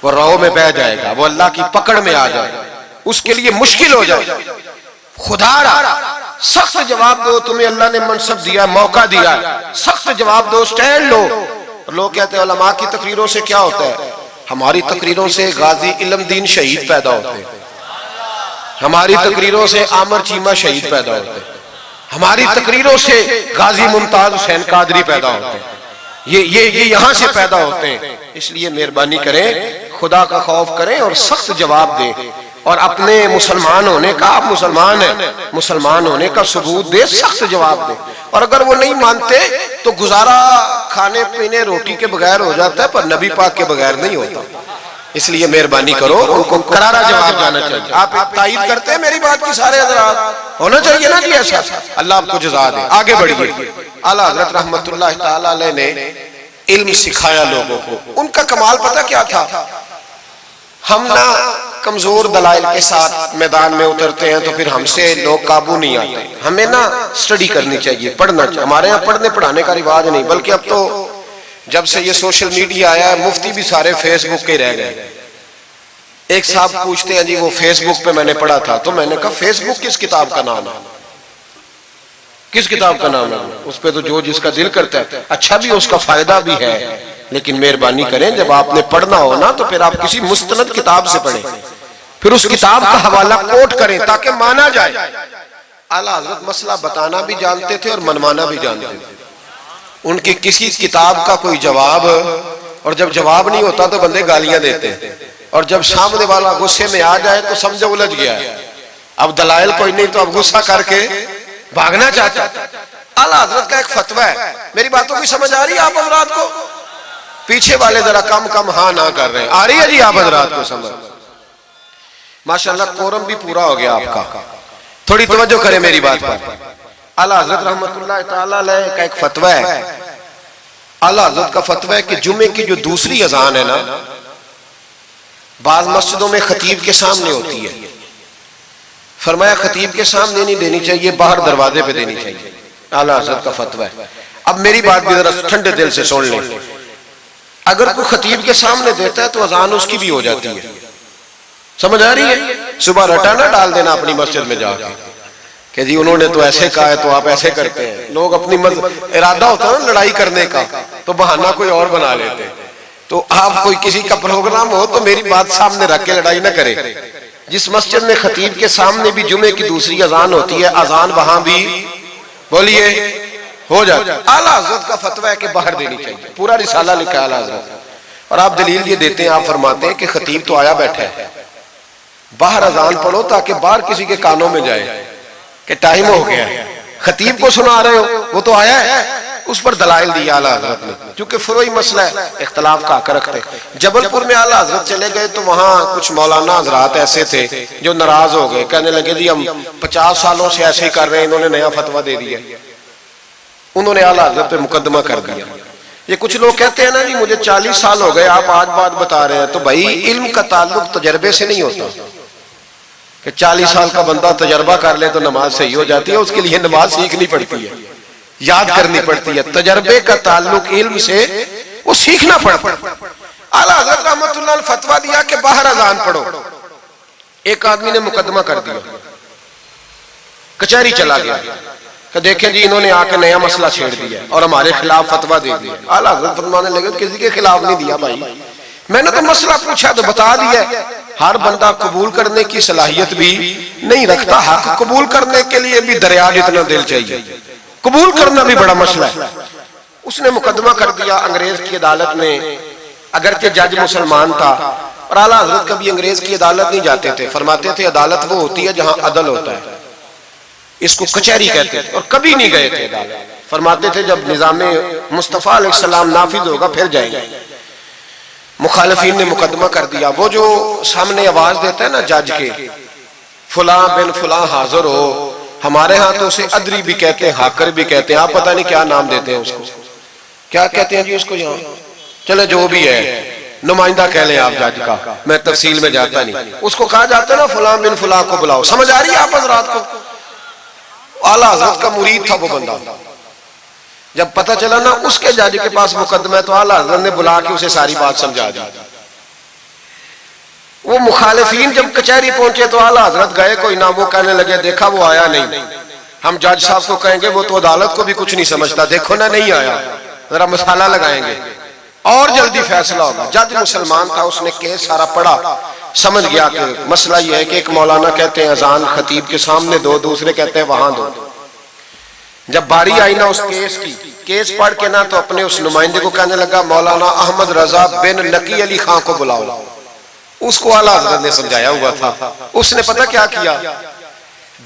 وہ راہوں میں بہ جائے گا، وہ اللہ کی پکڑ میں آ جائے گا، اس کے لیے مشکل ہو جائے۔ خدا را سخت جواب دو، تمہیں اللہ نے منصب دیا، موقع دیا، سخت جواب دو، سٹینڈ لو۔ لوگ کہتے ہیں علماء کی تقریروں سے کیا ہوتا ہے؟ ہماری تقریروں سے غازی علم دین شہید پیدا ہوتے ہیں، ہماری تقریروں سے عامر چیمہ شہید پیدا ہوتے ہیں، ہماری تقریروں سے غازی ممتاز حسین قادری پیدا ہوتے ہیں، یہ یہاں سے پیدا ہوتے ہیں۔ اس لیے مہربانی کریں، خدا کا خوف کریں اور سخت جواب دیں، اور اپنے مسلمان ہونے کا، آپ مسلمان ہیں، مسلمان ہونے کا ثبوت دیں، سخت جواب دیں۔ اور اگر وہ نہیں مانتے تو گزارا کھانے پینے روٹی کے بغیر ہو جاتا ہے، پر نبی پاک کے بغیر نہیں ہوتا۔ اس لیے مہربانی کرو، ان کو کرارا جواب جانا چاہیے۔ آپ تائید کرتے ہیں میری بات کی سارے حضرات؟ ہونا چاہیے نا جی ایسا۔ اللہ آپ کو جزا دے۔ آگے بڑھیے۔ اعلیٰ حضرت رحمت اللہ تعالی علیہ نے علم سکھایا لوگوں کو۔ ان کا کمال پتہ کیا تھا؟ ہم نہ کمزور دلائل کے ساتھ میدان میں اترتے ہیں تو پھر ہم سے لوگ قابو نہیں آتے۔ ہمیں نا سٹڈی کرنی چاہیے، پڑھنا چاہیے۔ ہمارے یہاں پڑھنے پڑھانے کا رواج نہیں، بلکہ اب تو جب سے یہ سوشل میڈیا آیا ہے مفتی بھی سارے فیس بک کے رہ گئے۔ ایک صاحب پوچھتے ہیں جی وہ فیس بک پہ میں نے پڑھا تھا، تو میں نے کہا فیس بک کس کتاب کا نام ہے؟ کس کتاب کا نام ہے؟ اس پہ تو جو جس کا دل کرتا ہے، اچھا بھی اس کا فائدہ بھی ہے، لیکن مہربانی کریں جب آپ نے پڑھنا ہو نا تو پھر آپ کسی مستند کتاب سے پڑھیں، پھر اس کتاب کا حوالہ کوٹ کریں تاکہ مانا جائے۔ اعلیٰ حضرت مسئلہ بتانا بھی جانتے تھے اور منوانا بھی جانتے تھے۔ ان کی کسی کتاب کا کوئی جواب، اور جب جواب نہیں ہوتا تو بندے گالیاں دیتے ہیں، اور جب سامنے والا غصے میں آ جائے تو سمجھو الجھ گیا ہے، اب دلائل کوئی نہیں تو اب غصہ کر کے بھاگنا چاہتا ہے۔ اعلیٰ حضرت کا ایک فتویٰ ہے، میری باتوں کی سمجھ آ رہی ہے آپ حضرات کو؟ پیچھے والے ذرا کم کم ہاں نہ کر رہے ہیں، آ رہی ہے جی آپ حضرات کو سمجھ؟ ماشاءاللہ قورم بھی پورا ہو گیا آپ کا، تھوڑی توجہ کریں میری بات پر۔ اعلیٰ حضرت رحمت اللہ تعالیٰ علیہ کا ایک فتویٰ ہے، اعلیٰ حضرت کا فتویٰ ہے کہ جمعے کی جو دوسری اذان ہے نا، بعض مسجدوں میں خطیب کے سامنے ہوتی ہے، فرمایا خطیب کے سامنے نہیں دینی چاہیے، باہر دروازے پہ دینی چاہیے۔ اعلیٰ حضرت کا فتویٰ ہے۔ اب میری بات بھی ذرا ٹھنڈے دل سے سن لیں، اگر کوئی خطیب کے سامنے دیتا ہے تو اذان اس کی بھی ہو جاتی ہے، سمجھ آ رہی ہے؟ صبح رٹا نہ ڈال دینا اپنی مسجد میں جا کے کہ جی انہوں نے تو ایسے کہا ہے تو آپ ایسے کرتے ہیں۔ لوگ اپنی ارادہ ہوتا ہے نا لڑائی کرنے کا تو بہانہ کوئی اور بنا لیتے ہیں۔ تو آپ کوئی کسی کا پروگرام ہو تو میری بات سامنے رکھ کے لڑائی نہ کرے۔ جس مسجد میں خطیب کے سامنے بھی جمعے کی دوسری اذان ہوتی ہے، اذان وہاں بھی بولیے ہو جاتا ہے۔ اعلیٰ حضرت کا فتویٰ ہے کہ باہر دینی چاہیے، پورا رسالہ لکھا ہے اعلیٰ حضرت، اور آپ دلیل یہ دیتے ہیں، آپ فرماتے ہیں کہ خطیب تو آیا بیٹھا ہے، باہر اذان پڑھو تاکہ باہر کسی کے کانوں میں جائے کہ ٹائم ہو گیا ہے، خطیب کو سنا رہے ہو، وہ تو آیا ہے۔ اس پر دلائل دیا اعلیٰ حضرت نے، کیونکہ فروعی مسئلہ ہے، اختلاف کا حق رکھتے۔ جبل پور میں اعلیٰ حضرت چلے گئے تو وہاں کچھ مولانا حضرات ایسے تھے جو ناراض ہو گئے، کہنے لگے جی ہم 50 سالوں سے ایسے ہی کر رہے ہیں، انہوں نے نیا فتویٰ دے دیا۔ انہوں نے اعلیٰ حضرت پہ مقدمہ کر دیا۔ یہ کچھ لوگ کہتے ہیں نا جی مجھے 40 سال ہو گئے آپ آج بات بتا رہے ہیں، تو بھائی علم کا تعلق تجربے سے نہیں ہوتا کہ 40 سال کا بندہ تجربہ کر لے تو نماز صحیح ہو جاتی ہے، اس کے لیے نماز سیکھنی پڑتی ہے، یاد کرنی پڑتی ہے۔ تجربے کا تعلق علم سے وہ سیکھنا پڑتا ہے۔ اعلیٰ حضرت رحمت اللہ نے فتویٰ دیا کہ باہر اذان پڑھو۔ ایک آدمی نے مقدمہ کر دیا، کچہری چلا گیا کہ دیکھیں جی انہوں نے آ کے نیا مسئلہ چھیڑ دیا اور ہمارے خلاف فتویٰ دے دیا۔ اعلیٰ حضرت فرمانے لگے کسی کے خلاف نہیں دیا بھائی، میں نے تو مسئلہ پوچھا تو بتا دیا۔ ہر بندہ قبول کرنے کی صلاحیت بھی نہیں رکھتا، حق قبول کرنے کے لیے بھی دریا جتنا دل چاہیے، قبول کرنا بھی بڑا مسئلہ ہے۔ اس نے مقدمہ کر دیا انگریز کی عدالت میں، اگرچہ جج مسلمان تھا، اور اعلیٰ حضرت کبھی انگریز کی عدالت نہیں جاتے تھے، فرماتے تھے عدالت وہ ہوتی ہے جہاں عدل ہوتا ہے، اس کو کچہری کہتے تھے، اور کبھی نہیں گئے تھے عدالت۔ فرماتے تھے جب نظام مصطفیٰ علیہ السلام نافذ ہوگا پھر جائیں گے۔ مخالفین نے مقدمہ کر دیا، وہ جو سامنے آواز دیتا ہے نا جج کے، فلاں بن فلاں حاضر ہو، ہمارے ہاں تو اسے ادری بھی کہتے ہیں، ہاکر بھی کہتے ہیں، آپ پتہ نہیں کیا نام دیتے ہیں اس کو، کیا کہتے ہیں جی اس کو یہاں، چلے جو بھی ہے، نمائندہ کہہ لیں آپ جج کا، میں تفصیل میں جاتا نہیں. اس کو کہا جاتا ہے نا فلاں بن فلاں کو بلاؤ. سمجھ آ رہی ہے آپ حضرات کو؟ اعلیٰ حضرت کا مرید تھا وہ بندہ. جب پتہ چلا نا اس کے جج کے پاس مقدمہ ہے تو اعلیٰ حضرت نے بلا کے اسے ساری بات سمجھا دی. وہ مخالفین جب کچہری پہنچے تو اعلیٰ حضرت گئے کوئی نہ، وہ کہنے لگے دیکھا وہ آیا نہیں، ہم جج صاحب کو کہیں گے وہ تو عدالت کو بھی کچھ نہیں سمجھتا، دیکھو نا نہیں آیا، ذرا مسالہ لگائیں گے اور جلدی فیصلہ ہوگا. جج مسلمان تھا، اس نے کیس سارا پڑھا، سمجھ گیا کہ مسئلہ یہ ہے کہ ایک مولانا کہتے ہیں اذان خطیب کے سامنے دو، دوسرے کہتے ہیں وہاں دو. جب باری آئی نا اس کیس کی، کیس پڑھ کے نا تو اپنے اس نمائندے کو کہنے لگا مولانا احمد رضا بن نقی علی خان کو بلاؤ. اس کو اعلیٰ حضرت نے سمجھایا ہوا تھا. اس نے پتہ کیا کیا،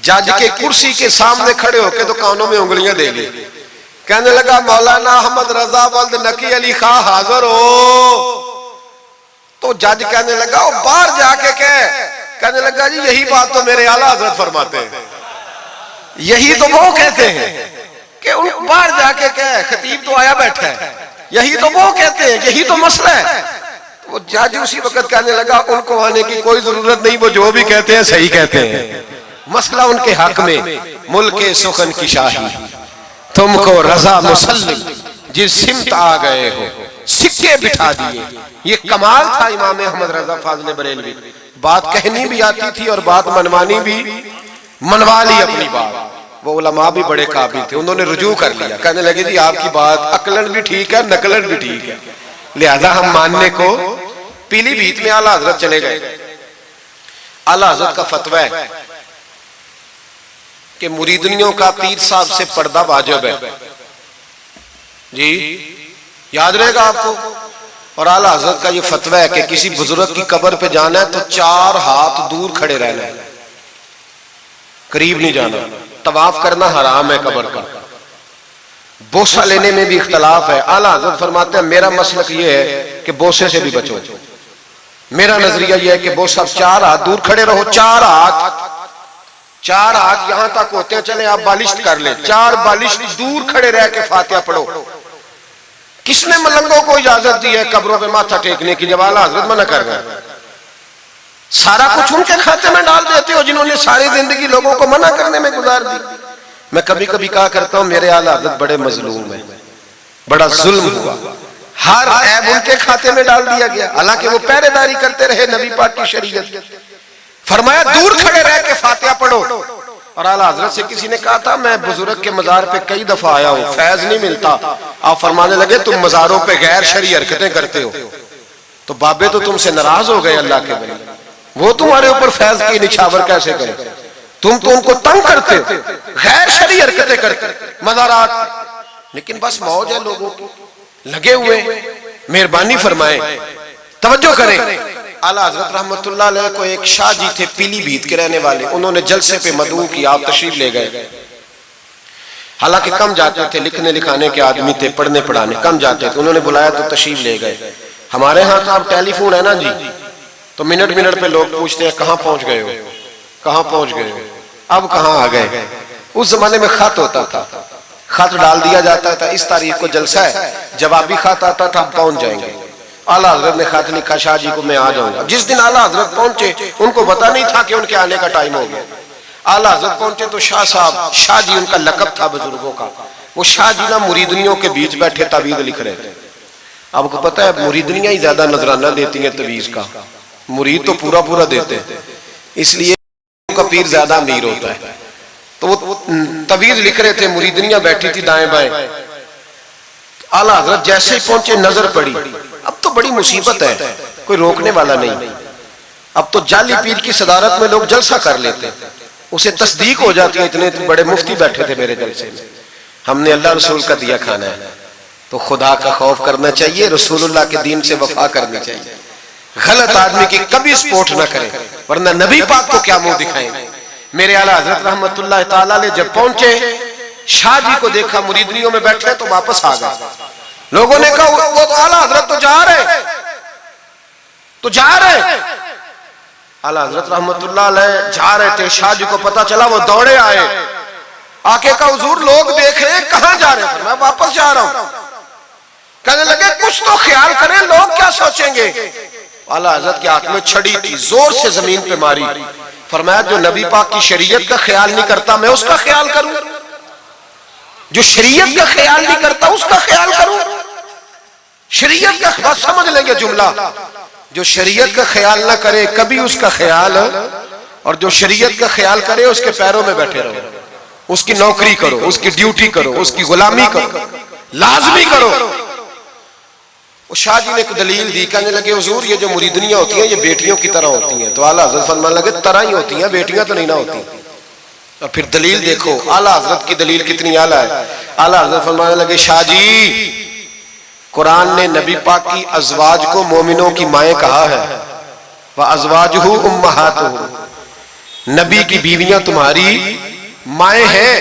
جج کے کرسی کے سامنے کھڑے ہو کے تو کانوں میں انگلیاں دے لی. کہنے لگا مولانا احمد رضا ولد نقی علی خان حاضر ہو. تو جج کہنے لگا وہ باہر جا کے کہنے لگا جی یہی بات تو میرے اعلیٰ حضرت فرماتے ہیں، یہی تو وہ کہتے ہیں کہ ان باہر جا کے خطیب تو آیا بیٹھا ہے، یہی تو وہ کہتے ہیں، یہی تو مسئلہ ہے. وہ جج اسی وقت کہنے لگا ان کو آنے کی کوئی ضرورت نہیں، وہ جو بھی کہتے ہیں صحیح کہتے ہیں، مسئلہ ان کے حق میں. ملک سخن کی شاہی تم کو رضا مسلم جس سمت آ گئے ہو سکے بٹھا دیے. یہ کمال تھا امام احمد رضا فاضل بریلوی. بات کہنی بھی آتی تھی اور بات منوانی بھی، منوا لی اپنی بات. وہ علماء بھی بڑے قابل تھے، انہوں نے رجوع کر لیا، کہنے لگے جی آپ کی بات عقلن بھی ٹھیک ہے نقلن بھی ٹھیک ہے، لہذا ہم ماننے کو. پیلی بھیت میں اعلیٰ حضرت چلے گئے. اعلیٰ حضرت کا فتویٰ ہے کہ مریدنیوں کا پیر صاحب سے پردہ واجب ہے. جی یاد رہے گا آپ کو. اور اعلیٰ حضرت کا یہ فتویٰ ہے کہ کسی بزرگ کی قبر پہ جانا ہے تو 4 ہاتھ دور کھڑے رہنا ہے، قریب نہیں جانا. طواف کرنا حرام ہے قبر کا. بوسہ لینے میں بھی اختلاف ہے. اعلیٰ حضرت فرماتے ہیں میرا مسلک یہ ہے کہ بوسے سے بھی بچو. میرا نظریہ یہ ہے کہ بوسہ 4 ہاتھ دور کھڑے رہو. 4 ہاتھ یہاں تک ہوتے ہیں، چلیں آپ بالشت کر لیں، 4 بالشت دور کھڑے رہ کے فاتحہ پڑھو. کس نے ملنگوں کو اجازت دی ہے قبروں پہ ماتھا ٹیکنے کی جب اعلیٰ حضرت منع کر رہے ہیں؟ سارا کچھ ان کے کھاتے میں ڈال دیتے ہو جنہوں نے ساری زندگی لوگوں کو منع کرنے میں گزار دی. میں کبھی کبھی کہا کرتا ہوں میرے اعلیٰ حضرت بڑے مظلوم ہیں، بڑا ظلم ہوا، ہر عیب ان کے کھاتے میں ڈال دیا گیا، حالانکہ وہ پہرے داری کرتے رہے نبی پاک کی شریعت. فرمایا دور کھڑے رہ کے فاتحہ پڑھو. اور اعلیٰ حضرت سے کسی نے کہا تھا میں بزرگ کے مزار پہ کئی دفعہ آیا ہوں، فیض نہیں ملتا. آپ فرمانے لگے تم مزاروں پہ غیر شرعی حرکتیں کرتے ہو. تو بابے تو تم سے ناراض ہو گئے اللہ کے ولی، وہ تمہارے اوپر فیض کی نچھاور کیسے کرے؟ تم تو ان کو تنگ کرتے ہو، غیر شرعی حرکتیں کرتے مزارات. لیکن بس موج ہے لوگوں کی، لگے ہوئے. مہربانی فرمائیں، توجہ کریں. اعلیٰ حضرت رحمت اللہ علیہ کو ایک شاہ جی تھے پیلی بھیت کے رہنے والے، انہوں نے جلسے پہ مدعو کی، آپ تشریف لے گئے. حالانکہ کم جاتے تھے، لکھنے لکھانے کے آدمی تھے، پڑھنے پڑھانے کم جاتے تھے. انہوں نے بلایا تو تشریف لے گئے. ہمارے ہاں تو اب ٹیلی فون ہے نا جی، تو منٹ پہ لوگ پوچھتے ہیں کہاں پہنچ گئے ہو، کہاں پہنچ گئے ہو. اب کہاں آ گئے. اس زمانے میں خط ہوتا تھا، خط ڈال دیا جاتا تھا اس تاریخ کو جلسہ ہے، جوابی خط آتا تھا پہنچ جائیں گے. اعلیٰ حضرت نے خط لکھا شاہ جی کو میں آ جاؤں گا. جس دن اعلیٰ حضرت پہنچے ان کو پتا نہیں تھا کہ ان کے آنے کا ٹائم ہو گیا. اعلیٰ حضرت پہنچے تو شاہ صاحب، شاہ جی ان کا لقب تھا بزرگوں کا، وہ شاہ جی نا مریدنیوں کے بیچ بیٹھے تعویذ لکھ رہے تھے. آپ کو پتا ہے مریدنیاں ہی زیادہ نذرانہ دیتی ہیں تعویذ کا، مرید تو پورا دیتے ہیں، اس لیے ان کا پیر زیادہ امیر ہوتا ہے. تو وہ تعویذ لکھ رہے تھے، مریدنیاں بیٹھی تھی دائیں بائیں. اعلیٰ حضرت جیسے ہی پہنچے نظر پڑی. اب تو بڑی مصیبت ہے، کوئی روکنے والا نہیں. اب تو جعلی پیر کی صدارت میں لوگ جلسہ کر لیتے، اسے تصدیق ہو جاتی ہے. اتنے بڑے مفتی بیٹھے تھے میرے جلسے میں، ہم نے اللہ رسول کا دیا کھانا ہے. تو خدا کا خوف کرنا چاہیے، رسول اللہ کے دین سے وفا کرنی چاہیے. غلط آدمی کی کبھی سپورٹ نہ کریں، ورنہ نبی پاک کو کیا منہ دکھائیں. میرے اعلیٰ حضرت رحمت اللہ تعالیٰ علیہ جب پہنچے، شاہ جی کو دیکھا مریدنیوں میں بیٹھے تو واپس آ گئے. لوگوں نے کہا وہ تو اعلیٰ حضرت تو جا رہے. اعلیٰ حضرت رحمت اللہ علیہ جا رہے تھے، شاہ جی کو پتا چلا، وہ دوڑے آئے. آ کے کہا حضور لوگ دیکھ رہے ہیں، کہاں جا رہے ہیں؟ میں واپس جا رہا ہوں. کہنے لگے کچھ تو خیال کریں، لوگ کیا سوچیں گے؟ اعلیٰ حضرت کے ہاتھ میں چھڑی تھی، زور سے زمین پہ ماری، فرمایا جو نبی پاک کی شریعت کا خیال نہیں کرتا میں اس کا خیال کروں؟ جو شریعت کا خیال نہیں کرتا اس کا خیال کروں؟ شریعت کا، بس سمجھ لیں گے جملہ، جو شریعت کا خیال نہ کرے کبھی اس کا خیال، اور جو شریعت کا خیال کرے اس کے پیروں میں بیٹھے رہو، اس کی نوکری کرو، اس کی ڈیوٹی کرو، اس کی غلامی کرو، لازمی کرو۔ وہ شاہ جی نے ایک دلیل دی، کہنے لگے حضور یہ جو مریدنیاں ہوتی ہیں یہ بیٹیوں کی طرح ہوتی ہیں، تو اعلیٰ حضرت فرمانے لگے طرح ہی ہوتی ہیں، بیٹیاں تو نہیں نہ ہوتی۔ اور پھر دلیل دیکھو اعلیٰ حضرت کی دلیل کتنی اعلیٰ ہے۔ اعلیٰ حضرت فرمانے لگے شاہ جی قرآن نے نبی پاک کی ازواج کو مومنوں کی مائیں کہا ہے، وَأَزْوَاجُهُ أُمَّهَاتُهُمْ، نبی کی بیویاں تمہاری مائیں ہیں،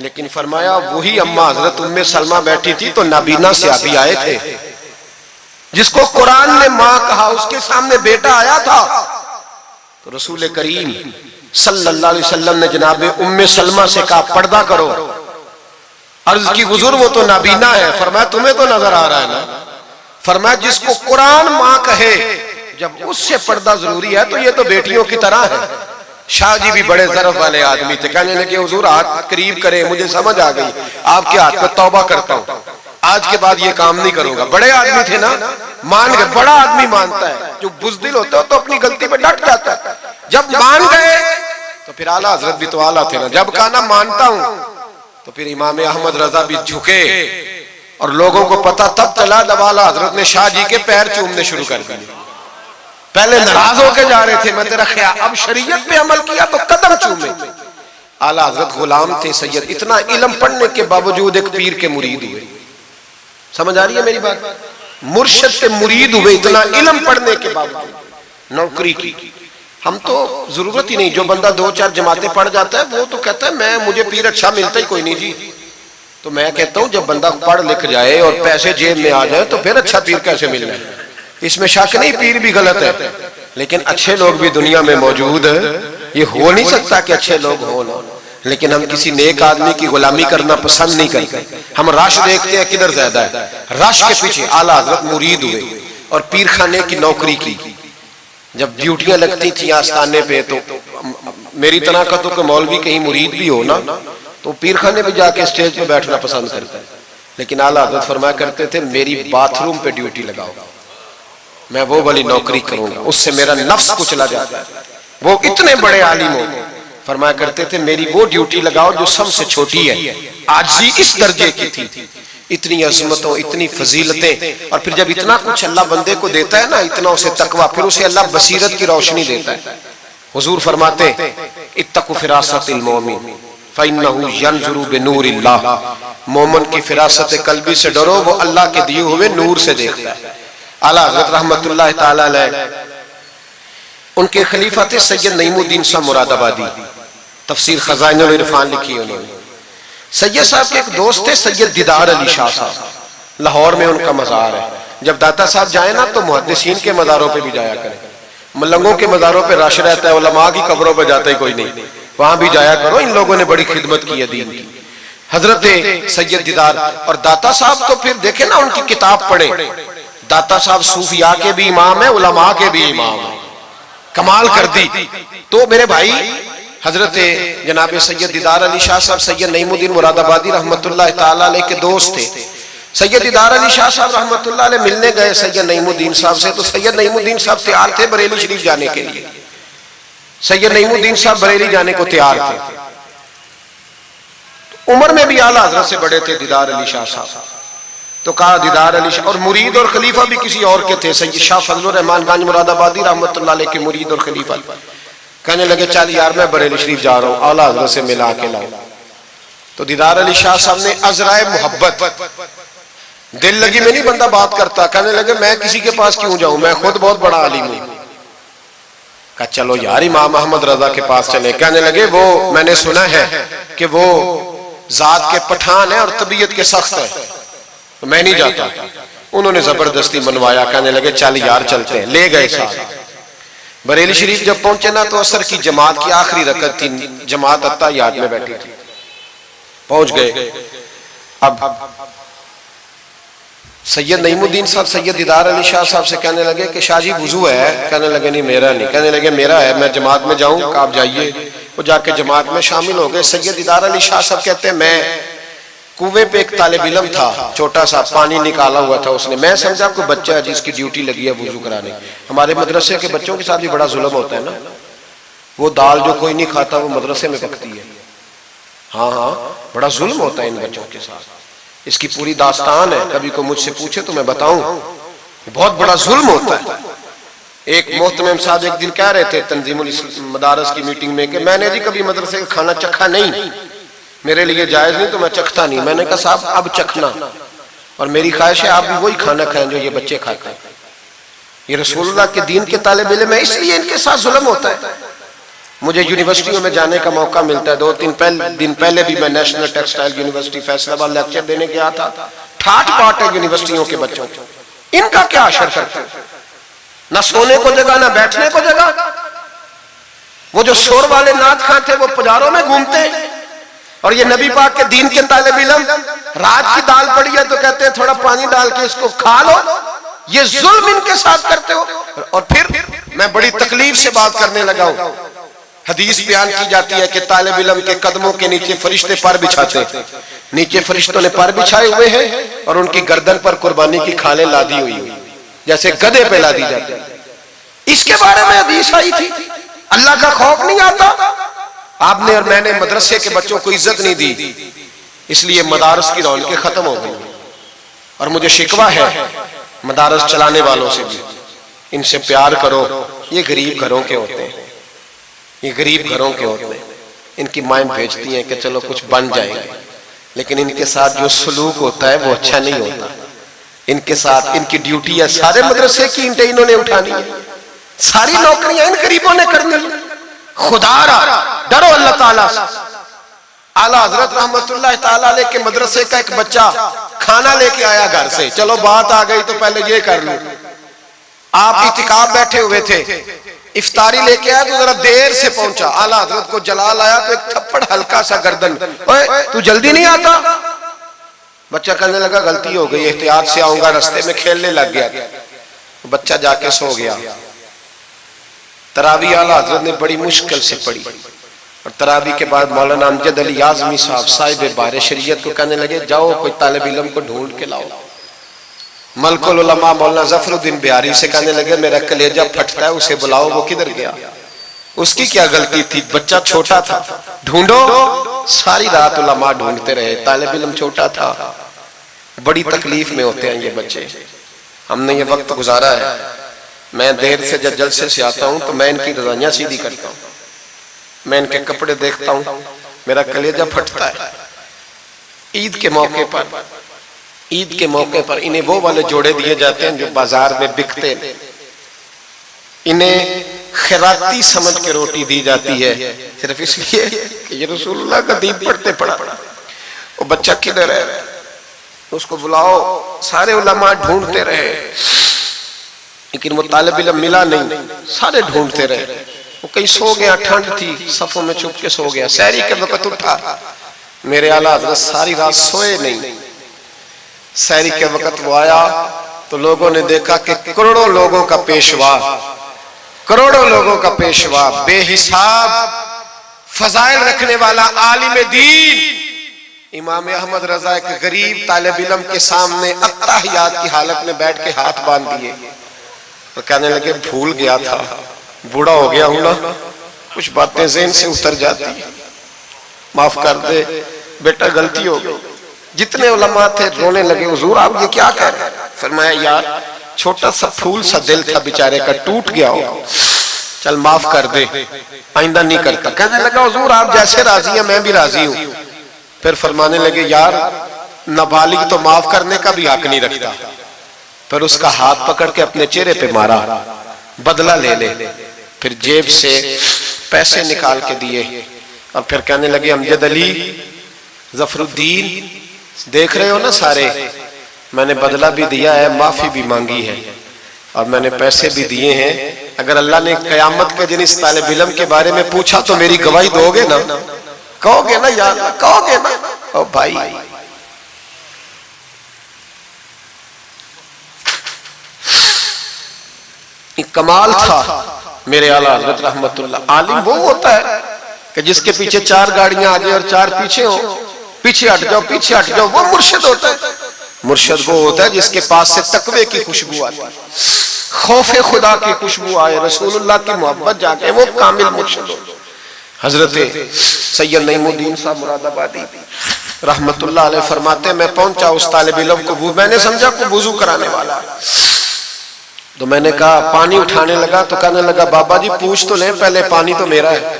لیکن فرمایا وہی اماں حضرت ام سلمہ بیٹھی تھی تو نابینا صحابی آئے تھے، جس کو قرآن نے ماں کہا اس کے سامنے بیٹا آیا تھا، تو رسول کریم صلی اللہ علیہ وسلم نے جناب ام سلمہ سے کہا پردہ کرو، عرض کی حضور وہ تو نابینا ہے، فرمایا تمہیں تو نظر آ رہا ہے نا، فرمایا جس کو قرآن ماں کہے جب اس سے پردہ ضروری ہے تو یہ تو بیٹیوں کی طرح ہے۔ شاہ جی بھی بڑے ظرف والے آدمی تھے، کہنے لگے حضور ہاتھ قریب کرے، مجھے سمجھ آ گئی، آپ کے ہاتھ پہ توبہ کرتا ہوں، آج کے بعد یہ کام نہیں کروں گا۔ بڑے آدمی تھے نا، مان گئے، بڑا آدمی مانتا ہے، جو بزدل ہوتا ہے تو اپنی غلطی پہ ڈٹ جاتا ہے، جب مان گئے تو پھر اعلیٰ حضرت بھی تو اعلیٰ تھے نا، جب کہا نا مانتا ہوں تو پھر امام احمد رضا بھی جھکے، اور لوگوں کو پتا تب چلا جب اعلیٰ حضرت نے شاہ جی کے پیر چومنے شروع کر دیے۔ پہلے ناراض ہو کے جا رہے تھے، میں تیرا خیال، اب شریعت پہ عمل کیا تو قدم چومے۔ اعلیٰ حضرت غلام تھے سید، اتنا علم پڑھنے کے باوجود ایک پیر کے مرید ہوئے، سمجھ آ رہی ہے میری بات؟ مرشد کے مرید ہوئے اتنا علم پڑھنے کے باوجود، نوکری کی۔ ہم تو ضرورت ہی نہیں، جو بندہ 2-4 جماعتیں پڑھ جاتا ہے وہ تو کہتا ہے مجھے پیر اچھا ملتا ہی کوئی نہیں جی۔ تو میں کہتا ہوں جب بندہ پڑھ لکھ جائے اور پیسے جیب میں آ جائے تو پھر اچھا پیر کیسے مل جائے؟ اس میں شک نہیں، پیر بھی غلط ہے، لیکن اچھے لوگ بھی دنیا میں موجود ہیں، یہ ہو نہیں سکتا کہ اچھے لوگ ہوں نہ، لیکن ہم کسی نیک آدمی کی غلامی کرنا پسند نہیں کرتے، ہم رش دیکھتے ہیں کدھر زیادہ ہے، رش کے پیچھے اعلیٰ حضرت مرید ہوئے اور پیر خانے کی نوکری کی۔ جب ڈیوٹیاں لگتی تھیں آستانے پہ تو میری طرح کا تو کہ مولوی کہیں مرید بھی ہو نا تو پیر خانے پہ جا کے اسٹیج پہ بیٹھنا پسند کرتا ہے، لیکن اعلیٰ حضرت فرمایا کرتے تھے میری باتھ روم پہ ڈیوٹی لگاؤ، میں وہ والی نوکری کروں گا، اس سے میرا نفس کچلا جاتا ہے۔ وہ اتنے بڑے عالم ہو، فرمایا کرتے تھے میری وہ ڈیوٹی لگاؤ جو سب سے چھوٹی ہے، عاجزی اس درجے کی تھی، اتنی عظمتوں، اتنی فضیلتیں، اور پھر جب اتنا کچھ اللہ بندے کو دیتا ہے نا، اتنا اسے تقویٰ، پھر اسے اللہ بصیرت کی روشنی دیتا ہے۔ حضور فرماتے اتقوا فراست المومن فإنہ ینظر بنور اللہ، مومن کی فراست قلبی سے ڈرو، وہ اللہ کے دیے ہوئے نور سے دیکھتا ہے۔ اعلیٰ حضرت رحمت اللہ تعالی علیہ، ان کے خلیفہ تھے سید نعیم الدین صاحب مراد آبادی، تفسیر خزائن العرفان لکھی انہوں نے۔ سید صاحب کے ایک دوست تھے سید دیدار علی شاہ صاحب، لاہور میں ان کا مزار ہے، جب داتا صاحب جائیں نا تو محدثین کے مزاروں پہ بھی جایا کریں، ملنگوں کے مزاروں پہ رش رہتا ہے، علماء کی قبروں پہ جاتا ہی کوئی نہیں، وہاں بھی جایا کرو، ان لوگوں نے بڑی خدمت کی ہے دین کی۔ حضرت سید دیدار اور داتا صاحب تو پھر دیکھیں نا ان کی کتاب پڑھیں، داتا صاحب صوفیاء کے بھی امام ہیں، علماء کے بھی امام ہیں، کمال کر دی۔ تو میرے بھائی حضرت جناب سید دیدار علی شاہ صاحب سید نعیم الدین مراد آبادی رحمت اللہ تعالیٰ علیہ کے دوست تھے۔ سید دیدار علی شاہ صاحب رحمت اللہ علیہ ملنے گئے سید نعیم الدین صاحب سے، تو سید نعیم الدین صاحب تیار تھے بریلی شریف جانے کے لیے، سید نعیم الدین صاحب بریلی جانے کو تیار تھے، عمر میں بھی اعلیٰ حضرت سے بڑے تھے دیدار علی شاہ صاحب، تو کہا دیدار علی شاہ، اور مرید اور خلیفہ بھی کسی اور کے تھے، سید شاہ فضل الرحمان گنج مراد آبادی رحمت اللہ علیہ کے مرید اور خلیفہ، کہنے لگے چل یار میں بریلی شریف جا رہا ہوں، اعلیٰ حضرت سے ملا کے لاؤ۔ تو دیدار علی شاہ صاحب نے عذرائے محبت، دل لگی میں نہیں بندہ بات کرتا، کہنے لگے میں کسی کے پاس کیوں جاؤں، میں خود بہت بڑا عالم ہوں۔ کہا چلو یار امام احمد رضا کے پاس چلے، کہنے لگے وہ میں نے سنا ہے کہ وہ ذات کے پٹھان ہیں اور طبیعت کے سخت ہے، میں نہیں جاتا۔ انہوں نے زبردستی منوایا، کہنے لگے چل یار چلتے ہیں، لے گئے ساتھ۔ بریلی شریف جب پہنچے نا تو عصر کی جماعت کی آخری رکعت تھی، جماعت اتحیات میں بیٹھی تھی، پہنچ گئے۔ اب سید نعیم الدین صاحب سید دیدار علی شاہ صاحب سے کہنے لگے کہ شاہ جی وضو ہے؟ کہنے لگے نہیں میرا نہیں. کہنے لگے میرا ہے, میں جماعت میں جاؤں؟ کہ آپ جائیے. وہ جا کے جماعت میں شامل ہو گئے. سید دیدار علی شاہ صاحب کہتے ہیں میں کنویں پہ ایک طالب علم تھا, چھوٹا سا پانی نکالا ہوا تھا اس نے, میں سمجھا کوئی بچہ ہے جس کی ڈیوٹی لگی ہے وضو کرانے. ہمارے مدرسے کے بچوں کے ساتھ بھی بڑا ظلم ہوتا ہے نا, وہ دال جو کوئی نہیں کھاتا وہ مدرسے میں پکتی ہے. ہاں ہاں, بڑا ظلم ہوتا ہے ان بچوں کے ساتھ. اس کی پوری داستان ہے, کبھی کو مجھ سے پوچھے تو میں بتاؤں. بہت بڑا ظلم ہوتا ہے. ایک محتمم صاحب ایک دن کہہ رہے تھے تنظیم المدارس کی میٹنگ میں کہ میں نے جی کبھی مدرسے کا کھانا چکھا نہیں, میرے لیے جائز نہیں تو میں چکھتا نہیں. میں نے کہا صاحب اب چکھنا, اور میری خواہش ہے آپ بھی وہی کھانا کھائیں جو یہ بچے کھاتے ہیں. یہ رسول اللہ کے دین کے طالب علم ہے, اس لیے ان کے ساتھ ظلم ہوتا ہے. مجھے یونیورسٹیوں میں جانے کا موقع ملتا ہے. 2-3 دن پہلے بھی میں نیشنل ٹیکسٹائل یونیورسٹی فیصل آباد لیکچر دینے گیا تھا. ٹھاٹ پاٹ ہے یونیورسٹیوں کے بچوں, ان کا کیا اشر کرتے ہیں؟ نہ سونے کو جگہ نہ بیٹھنے کو جگہ. وہ جو شور والے نعت خواں تھے وہ پجاروں میں گھومتے ہیں, اور یہ نبی پاک کے دین کے طالب علم رات کی دال پڑی ہے تو کہتے ہیں تھوڑا پانی ڈال کے اس کو کھا لو. یہ ظلم ان کے ساتھ کرتے ہو. اور پھر میں بڑی تکلیف سے بات کرنے لگا ہوں. حدیث بیان کی جاتی ہے کہ طالب علم کے قدموں کے نیچے فرشتے پر بچھاتے ہیں. نیچے فرشتوں نے پر بچھائے ہوئے ہیں اور ان کی گردن پر قربانی کی کھالیں لادی ہوئی ہوئی, جیسے گدھے پہ لادی جاتی ہے. اس کے بارے میں حدیث آئی تھی. اللہ کا خوف نہیں آتا؟ آپ نے اور میں نے مدرسے کے بچوں کو عزت نہیں دی, اس لیے مدارس کی رونقیں ختم ہو گئی. اور مجھے شکوہ ہے مدارس چلانے والوں سے بھی, ان سے پیار کرو. یہ غریب گھروں کے ہوتے ہیں, یہ غریب گھروں کے ہوتے ہیں. ان کی مائیں بھیجتی ہیں کہ چلو کچھ بن جائیں گے, لیکن ان کے ساتھ جو سلوک ہوتا ہے وہ اچھا نہیں ہوتا. ان کے ساتھ ان کی ڈیوٹی ہے سارے مدرسے کی اینٹیں انہوں نے اٹھانی ہے, ساری نوکریاں ان غریبوں نے کرنی. خدا را ڈرو اللہ تعالیٰ سے. اعلیٰ حضرت رحمت اللہ تعالیٰ علیہ کے مدرسے کا ایک بچہ کھانا لے کے آیا گھر سے. چلو بات آ گئی تو پہلے یہ کر لوں. آپ اعتکاف بیٹھے ہوئے تھے, افطاری لے کے آیا تو ذرا دیر سے پہنچا. اعلیٰ حضرت کو جلال آیا تو ایک تھپڑ ہلکا سا گردن, اوے تو جلدی نہیں آتا؟ بچہ کہنے لگا غلطی ہو گئی, احتیاط سے آؤں گا. رستے میں کھیلنے لگ گیا. بچہ جا کے سو گیا. تراویح اعلیٰ حضرت نے بڑی مشکل سے پڑھی, اور تراویح کے بعد مولانا امجد علی اعظمی صاحب صاحب بار شریعت کو کہنے لگے جاؤ کوئی طالب علم کو ڈھونڈ کے لاؤ. ملک العلماء مولانا ظفر الدین بہاری سے کہنے لگے میرا کلیجہ پھٹتا ہے, اسے بلاؤ. وہ کدھر گیا؟ اس کی کیا غلطی تھی؟ بچہ چھوٹا تھا. ڈھونڈو. ساری رات علماء ڈھونڈتے رہے, طالب علم چھوٹا تھا. بڑی تکلیف میں ہوتے ہیں یہ بچے. ہم نے یہ وقت گزارا ہے. میں دیر سے جب جلسے سے آتا ہوں تو میں ان کی رضائیاں سیدھی کرتا ہوں, میں ان کے کپڑے دیکھتا ہوں, میرا کلیجہ پھٹتا ہے. عید کے موقع پر انہیں وہ والے جوڑے دیے جاتے ہیں جو بازار میں بکتے ہیں. انہیں خیراتی سمجھ کے روٹی دی جاتی ہے صرف اس لیے کہ یہ رسول اللہ کا دین پڑھتے پڑھا. وہ بچہ کدھر ہے؟ اس کو بلاؤ. سارے علماء ڈھونڈتے رہے لیکن وہ طالب علم ملا نہیں. سارے ڈھونڈتے رہے. وہ کہیں سو گیا, ٹھنڈ تھی, صفوں میں چھپ کے سو گیا. سحری کے وقت اٹھا. میرے اعلیٰ حضرت ساری رات سوئے نہیں. سحری کے وقت وہ آیا تو لوگوں نے دیکھا کہ کروڑوں لوگوں کا پیشوا, بے حساب فضائل رکھنے والا عالم دین امام احمد رضا ایک غریب طالب علم کے سامنے اتحیات کی حالت میں بیٹھ کے ہاتھ باندھ دیے اور کہنے لگے بھول گیا تھا, بوڑھا ہو گیا ہوں نا, کچھ باتیں ذہن سے اتر جاتی ہیں, معاف کر دے بیٹا, غلطی ہو گئی. جتنے علماء تھے رونے لگے, حضور آپ یہ کیا کہہ رہے ہیں؟ فرمایا یار چھوٹا سا پھول سا دل تھا بیچارے کا, ٹوٹ گیا ہو, چل معاف کر دے, آئندہ نہیں کرتا. کہنے لگا حضور آپ جیسے راضی ہیں میں بھی راضی ہوں. پھر فرمانے لگے یار نابالغ تو معاف کرنے کا بھی حق نہیں رکھتا. پھر اس کا ہاتھ پکڑ کے اپنے چہرے پہ مارا, بدلہ لے لے. پھر جیب سے پیسے نکال کے دیے اور پھر کہنے لگے امجد علی, ظفر الدین, دیکھ رہے ہو نا سارے, میں نے بدلہ بھی دیا ہے, معافی بھی مانگی ہے, اور میں نے پیسے بھی دیے ہیں. اگر اللہ نے قیامت کے دن اس طالب علم کے بارے میں پوچھا تو میری گواہی دو گے نا؟ کہو گے نا یار, کہو گے نا؟ او بھائی کمال تھا میرے اعلیٰ حضرت رحمت اللہ۔ عالم وہ ہوتا ہے کہ جس کے پیچھے 4 گاڑیاں آگے اور 4 پیچھے ہوں، پیچھے ہٹ جاؤ پیچھے ہٹ جاؤ، وہ مرشد ہوتا ہے۔ مرشد وہ ہوتا ہے جس کے پاس سے تقوی کی خوشبو آتی ہے، خوف خدا کی خوشبو آئے، رسول اللہ کی محبت جاگے، وہ کامل مرشد ہوتا ہے۔ حضرت سید نعیم الدین صاحب مراد آبادی رحمت اللہ علیہ فرماتے ہیں میں پہنچا اس طالب علم کو، میں نے سمجھا کو وضو کرانے والا ہے، تو میں نے کہا پانی اٹھانے لگا تو کہنے لگا بابا جی پوچھ تو لیں پہلے، پانی تو میرا ہے۔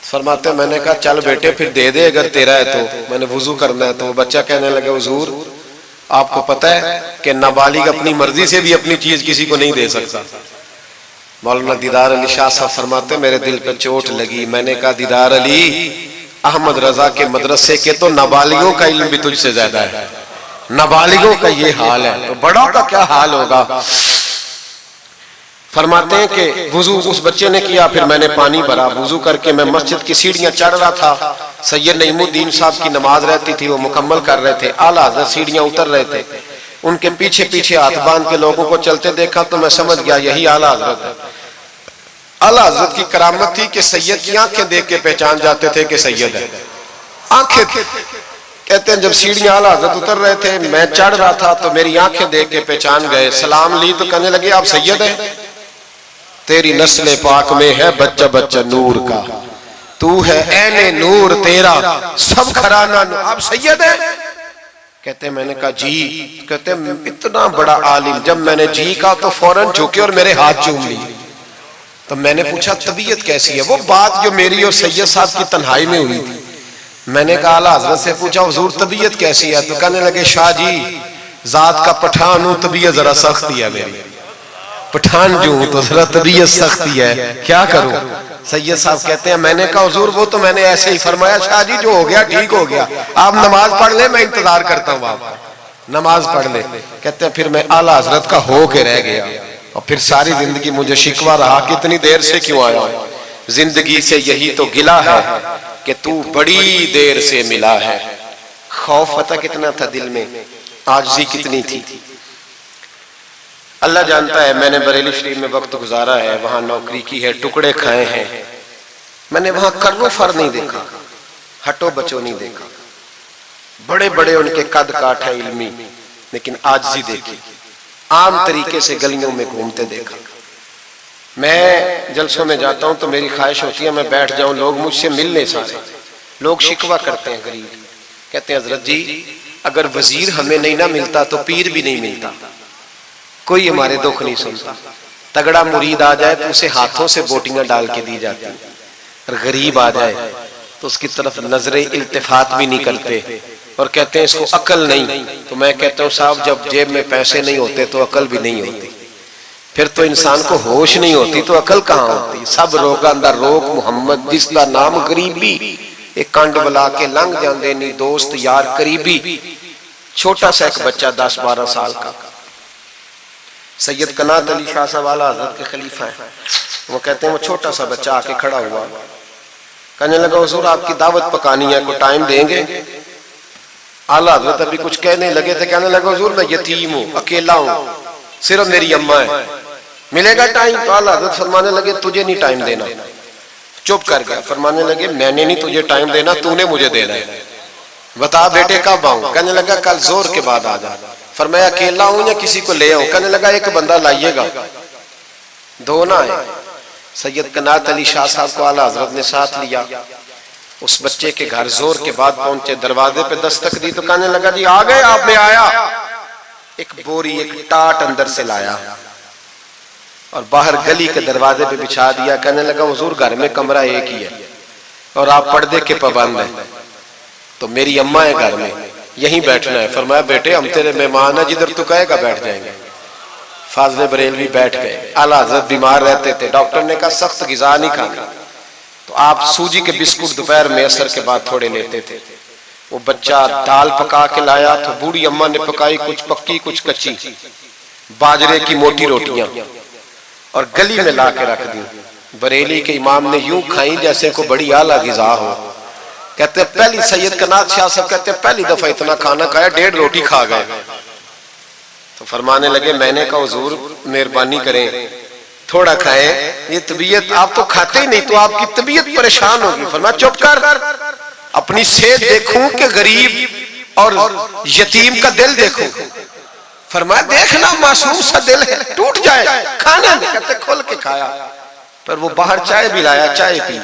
فرماتے ہیں میں نے کہا چل بیٹے پھر دے دے اگر تیرا ہے تو، میں نے وضو کرنا ہے۔ تو وہ بچہ کہنے لگا حضور آپ کو پتہ ہے کہ نابالغ اپنی مرضی سے بھی اپنی چیز کسی کو نہیں دے سکتا۔ مولانا دیدار علی شاہ صاحب فرماتے ہیں میرے دل پر چوٹ لگی، میں نے کہا دیدار علی احمد رضا کے مدرسے کے تو نابالغوں کا علم بھی تجھ سے زیادہ ہے، نابالغوں کا یہ حال ہے تو بڑوں کا کیا حال ہوگا۔ فرماتے ہیں کہ وضو اس بچے نے کیا، پھر میں نے پانی بھرا، وضو کر کے میں مسجد کی سیڑھیاں چڑھ رہا تھا، سید نعیم الدین صاحب کی نماز رہتی تھی وہ مکمل کر رہے تھے، اعلیٰ حضرت سیڑھیاں اتر رہے تھے، ان کے پیچھے پیچھے ہاتھ باندھ کے لوگوں کو چلتے دیکھا تو میں سمجھ گیا یہی اعلیٰ حضرت ہے۔ اعلیٰ حضرت کی کرامت تھی کہ سید کی آنکھیں دیکھ کے پہچان جاتے تھے کہ سید ہے، آنکھیں کہتے ہیں جب سیڑھیاں اعلیٰ حضرت اتر رہے تھے میں چڑھ رہا تھا تو میری آنکھیں دیکھ کے پہچان گئے، سلام لی تو کہنے لگے آپ سید ہیں، تیری نسل پاک میں ہے بچہ بچہ نور کا، تو ہے عین نور تیرا سب گھرانہ نور، آپ سید ہیں؟ کہتے ہیں میں نے کہا جی، کہتے ہیں اتنا بڑا عالم، جب میں نے جی کہا تو فوراً جھکے اور میرے ہاتھ چوم لیے۔ تو میں نے پوچھا طبیعت کیسی ہے؟ وہ بات جو میری اور سید صاحب کی تنہائی میں ہوئی تھی، میں نے کہا اعلیٰ حضرت سے پوچھا حضور طبیعت کیسی ہے؟ تو کہنے لگے شاہ جی ذات کا پٹھان ہوں طبیعت ذرا سختی ہے میری، پٹھان جو ہوں تو ذرا طبیعت سختی ہے کیا کروں؟ سید صاحب کہتے ہیں میں نے کہا حضور وہ تو میں نے ایسے ہی فرمایا، شاہ جی جو ہو گیا ٹھیک ہو گیا، آپ نماز پڑھ لیں میں انتظار کرتا ہوں آپ نماز پڑھ لیں۔ کہتے ہیں پھر میں اعلیٰ حضرت کا ہو کے رہ گیا اور پھر ساری زندگی مجھے شکوہ رہا کتنی دیر سے کیوں آیا ہوں، زندگی سے یہی تو گلہ ہے کہ تو بڑی دیر سے ملا ہے۔ خوف پتہ کتنا تھا دل میں، عاجزی کتنی تھی، اللہ جانتا ہے۔ میں نے بریلی شریف میں وقت گزارا ہے، وہاں نوکری کی ہے، ٹکڑے کھائے ہیں، میں نے وہاں کرو فر نہیں دیکھا، ہٹو بچو نہیں دیکھا، بڑے بڑے ان کے قد کاٹ ہے علمی، لیکن عاجزی دیکھی، عام طریقے سے گلیوں میں گھومتے دیکھا۔ میں جلسوں میں جاتا ہوں تو میری خواہش ہوتی ہے میں بیٹھ جاؤں، لوگ مجھ سے ملنے سارے، لوگ شکوہ کرتے ہیں غریب، کہتے ہیں حضرت جی اگر وزیر ہمیں نہیں نہ ملتا تو پیر بھی نہیں ملتا، کوئی ہمارے دکھ نہیں سنتا، تگڑا مرید آ جائے تو اسے ہاتھوں سے بوٹیاں ڈال کے دی جاتی، اور غریب آ جائے تو اس کی طرف نظر التفات بھی نہیں کرتے، اور کہتے ہیں اس کو عقل نہیں۔ تو میں کہتا ہوں صاحب جب جیب میں پیسے نہیں ہوتے تو عقل بھی نہیں ہوتی، پھر تو انسان کو ہوش نہیں ہوتی تو عقل کہاں ہوتی؟ سب روگاں دا روگ محمد جس دا نام غریبی، ایک کانڈ بلا کے لنگ جاندے نہیں دوست یار قریبی۔ چھوٹا سا ایک بچہ 10-12 سال کا، سید قنات علی شاہ صاحب اعلیٰ حضرت کے خلیفہ ہیں، وہ کہتے ہیں وہ چھوٹا سا بچہ آ کے کھڑا ہوا، کہنے لگا حضور آپ کی دعوت پکانی ہے، کوئی ٹائم دیں گے؟ اعلیٰ حضرت ابھی کچھ کہنے لگے تھے، کہنے لگا حضور میں یتیم ہوں، اکیلا ہوں، صرف میری اماں ہے، ملے گا ٹائم؟ تو اعلیٰ حضرت فرمانے لگے تجھے نہیں ٹائم دینا، چپ کر گیا، فرمانے لگے میں نے نہیں تجھے ٹائم دینا، تو نے مجھے دینا ہے، بتا بیٹے کب آؤں؟ کہنے لگا کل زور کے بعد آ جا۔ فرمایا اکیلا ہوں یا کسی کو لے آؤں؟ کہنے لگا ایک بندہ لائیے گا، دو نہ آئے۔ سید قنات علی شاہ صاحب کو اعلیٰ حضرت نے ساتھ لیا، اس بچے کے گھر زور کے بعد پہنچے، دروازے پہ دستک دی تو کہنے لگا جی آ گئے آپ؟ میں آیا، ایک بوری ایک ٹاٹ اندر سے لایا اور باہر گلی کے دروازے پہ بچھا دیا، کہنے لگا حضور گھر میں کمرہ ایک ہی ہے اور آپ پردے کے پابند ہیں، تو میری اماں ہے گھر میں، یہیں بیٹھنا ہے۔ فرمایا بیٹے ہم تیرے مہمان ہیں، جدھر تو کہے گا بیٹھ جائیں گے۔ فاضل بریلوی بیٹھ گئے، اعلیٰ حضرت بیمار رہتے تھے، ڈاکٹر نے کہا سخت غذا نہیں کھانا، تو آپ سوجی کے بسکٹ دوپہر میں عصر کے بعد تھوڑے لیتے تھے۔ وہ بچہ دال پکا کے لایا تو بوڑھی اماں نے پکائی، کچھ پکی کچھ کچی، باجرے کی موٹی روٹیاں، اور گلی میں لا کے رکھ دی۔ بریلی کے امام نے یوں کھائیں جیسے کو بڑی اعلیٰ غذا ہو۔ کہتے ہیں پہلی سید قنات شاہ صاحب کہتے ہیں پہلی دفعہ اتنا کھانا کھایا، 1.5 روٹی کھا گئے۔ تو فرمانے لگے میں نے کہا حضور مہربانی کریں تھوڑا کھائیں، یہ طبیعت آپ تو کھاتے ہی نہیں تو آپ کی طبیعت پریشان ہوگی. فرمایا چپ کر، اپنی صحت دیکھوں کہ غریب اور یتیم کا دل دیکھوں. فرمایا دیکھنا معصوم سا دل ہے، ٹوٹ جائے. کھانا نہیں کہتے، کھول کے کھایا. پر وہ باہر چائے بھی لایا، چائے پی.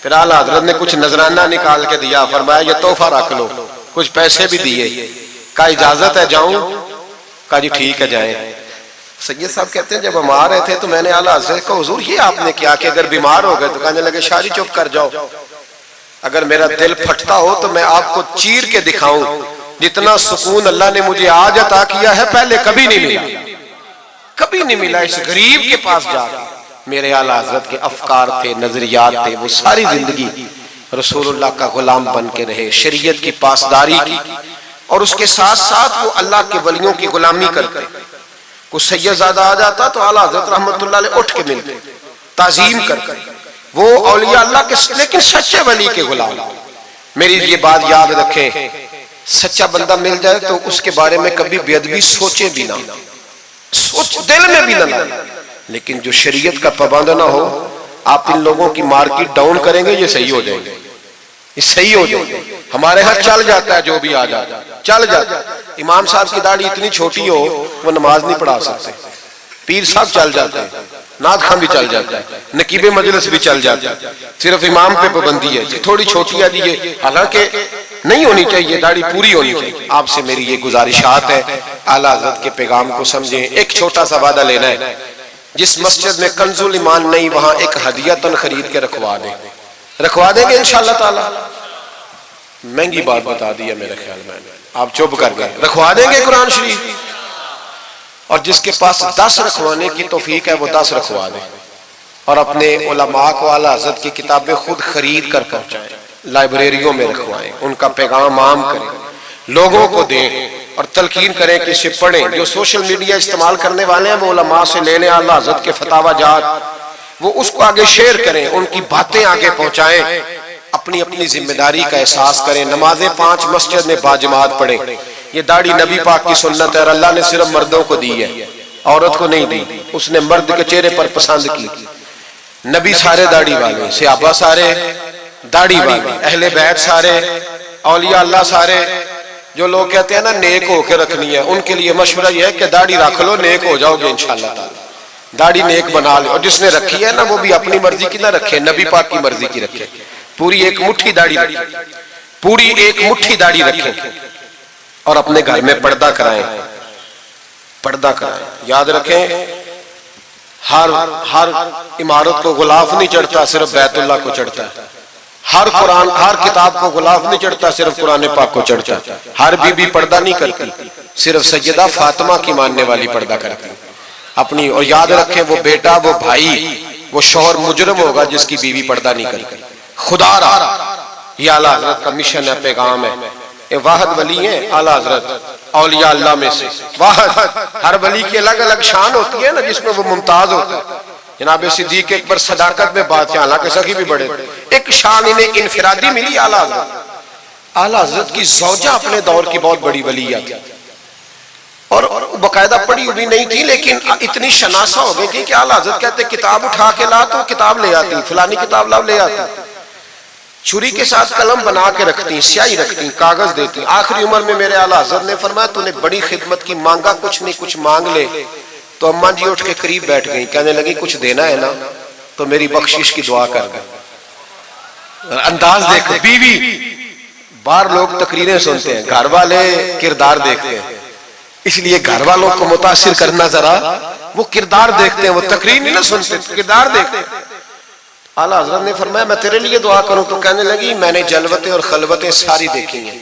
پھر اعلیٰ حضرت نے کچھ نذرانہ نکال کے دیا. فرمایا یہ تحفہ رکھ لو. کچھ پیسے بھی دیے. کہا اجازت ہے جاؤں؟ کہا جی ٹھیک ہے جائیں. سید صاحب کہتے ہیں جب ہم آ رہے تھے تو میں نے اعلیٰ حضرت کو حضور یہ آپ نے کیا کہ اگر بیمار ہو گئے تو کہنے لگے شاہ جی چپ کر جاؤ، اگر میرا دل پھٹتا ہو تو میں آپ کو چیر کے دکھاؤں جتنا سکون اللہ نے مجھے آج عطا کیا ہے پہلے کبھی نہیں ملا. کبھی نہیں ملا. اس غریب کے پاس جا میرے اعلیٰ حضرت کے افکار تھے، نظریات تھے. وہ ساری زندگی رسول اللہ کا غلام بن کے رہے، شریعت کی پاسداری کی، اور اس کے ساتھ ساتھ وہ اللہ کے ولیوں کی غلامی کرتے. کوئی سید زادہ آ جاتا تو اعلیٰ حضرت رحمت اللہ علیہ اٹھ کے ملتے، تعظیم کرتے. وہ اولیاء اللہ کے لیکن سچے ولی کے غلام. میری یہ بات یاد رکھیں، سچا بندہ مل جائے تو اس کے بارے میں کبھی بے ادبی سوچے بھی نہ، سوچ دل میں بھی نہ لائے. لیکن جو شریعت کا پابند نہ ہو، آپ ان لوگوں کی مارکیٹ ڈاؤن کریں گے، یہ صحیح ہو جائیں گے. یہ صحیح ہو جائیں گے. ہمارے ہاں چل جاتا ہے جو بھی آ جاتا ہے، چل جاتا ہے. امام صاحب کی داڑھی اتنی چھوٹی ہو وہ نماز نہیں پڑھا سکتے. پیر صاحب چل جاتے ہیں، نعت خان بھی چل جاتا ہے، نقیب مجلس بھی چل جاتا ہے. صرف امام پہ پابندی ہے جی تھوڑی چھوٹی آ دیئے، حالانکہ نہیں ہونی چاہیے، داڑھی پوری ہونی چاہیے. آپ سے میری یہ گزارشات ہے، اعلیٰ حضرت کے پیغام کو سمجھیں. ایک چھوٹا سا وعدہ لینا ہے، جس مسجد میں کنز الایمان نہیں وہاں ایک ہدیہ خرید کے رکھوا دیں. رکھوا دیں گے انشاءاللہ تعالی. مہنگی بات بتا دی ہے میرے خیال میں، آپ چپ کر گئے. رکھوا دیں گے قرآن شریف. اور جس کے پاس 10 رکھوانے کی توفیق ہے وہ 10 رکھوا دیں. اور اپنے علماء کو اعلیٰ حضرت کی کتابیں خود خرید کر پہنچائیں، لائبریریوں میں رکھوائیں، ان کا پیغام عام کریں، لوگوں کو دیں اور تلقین کریں کہ اسے پڑھیں. جو سوشل میڈیا استعمال کرنے والے ہیں وہ علماء سے لے لیں اعلیٰ حضرت کے فتاوی جات، وہ اس کو آگے شیئر کریں، ان کی باتیں آگے پہنچائیں. اپنی اپنی ذمہ داری کا احساس کریں. نمازیں 5 مسجد میں باجماعت پڑھیں. یہ داڑھی نبی پاک کی سنت ہے اور اللہ نے صرف مردوں کو دی ہے، عورت کو نہیں دی. اس نے مرد کے چہرے پر پسند کی. نبی سارے داڑھی والے، صحابہ سارے داڑھی والے، اہل بیت سارے، اولیاء اللہ سارے. جو لوگ کہتے ہیں نا نیک ہو کے رکھنی ہے، ان کے لیے مشورہ یہ ہے کہ داڑھی رکھ لو، نیک ہو جاؤ گے انشاءاللہ تعالی. داڑھی نیک بنا لے. اور جس نے رکھی ہے نا وہ بھی اپنی مرضی کی نہ رکھے، نبی پاک کی مرضی کی رکھے. پوری ایک مٹھی داڑھی رکھیں، پوری ایک مٹھی داڑھی رکھیں. اور اپنے گھر میں پردہ کرائیں، پردہ کرائیں. یاد رکھیں ہر عمارت کو غلاف نہیں چڑھتا، صرف بیت اللہ کو چڑھتا ہے. ہر قرآن، ہر کتاب کو غلاف نہیں چڑھتا، صرف قرآن پاک کو چڑھتا ہے. ہر بی بی پردہ نہیں کرتی، صرف سیدہ فاطمہ کی ماننے والی پردہ کرتی اپنی. اور یاد رکھیں وہ بیٹا، وہ بھائی، وہ شوہر مجرم ہوگا جس کی بیوی پردہ نہیں کرتی. خدا رہا. یہ اعلیٰ حضرت کا مشن ہے، پیغام ہے. یہ واحد ولی ہیں اعلیٰ حضرت اولیاء اللہ میں سے. واحد. ہر ولی کی الگ الگ شان ہوتی ہے نا جس میں وہ ممتاز ہوتا ہے. جناب صدیق اکبر صداقت میں بات ہے، حالانکہ سخی بھی بڑے، ایک شان انہیں انفرادی ملی اعلیٰ حضرت. اعلیٰ حضرت کی زوجہ اپنے دور کی بہت بڑی ولیہ تھی اور باقاعدہ پڑھی ہوئی نہیں تھی، لیکن اتنی شناسہ ہو گئی تھی کہ اعلیٰ حضرت کہتے کتاب اٹھا کے لا تو کتاب لے آتی، فلانی کتاب لاؤ لے آتی. چھری کے ساتھ قلم بنا کے رکھتی، سیاہی رکھتی، کاغذ دیتی. آخری عمر میں میرے اعلیٰ حضرت نے فرمایا تو نے بڑی خدمت کی، مانگا کچھ نہیں، کچھ مانگ لے. تو اماں جی اٹھ کے قریب بیٹھ گئیں، کہنے لگی کچھ دینا ہے نا تو میری بخشش کی دعا کر گئے. انداز دیکھو. بیوی، باہر لوگ تقریریں سنتے ہیں، گھر والے کردار دیکھتے ہیں. اس لیے گھر والوں کو متاثر کرنا ذرا، وہ کردار دیکھتے ہیں، وہ تقریر نہیں نہ سنتے، کردار دیکھتے ہیں. اعلیٰ حضرت نے فرمایا میں تیرے لیے دعا کروں تو کہنے لگی میں نے جلوتیں اور خلوتیں ساری دیکھی ہیں،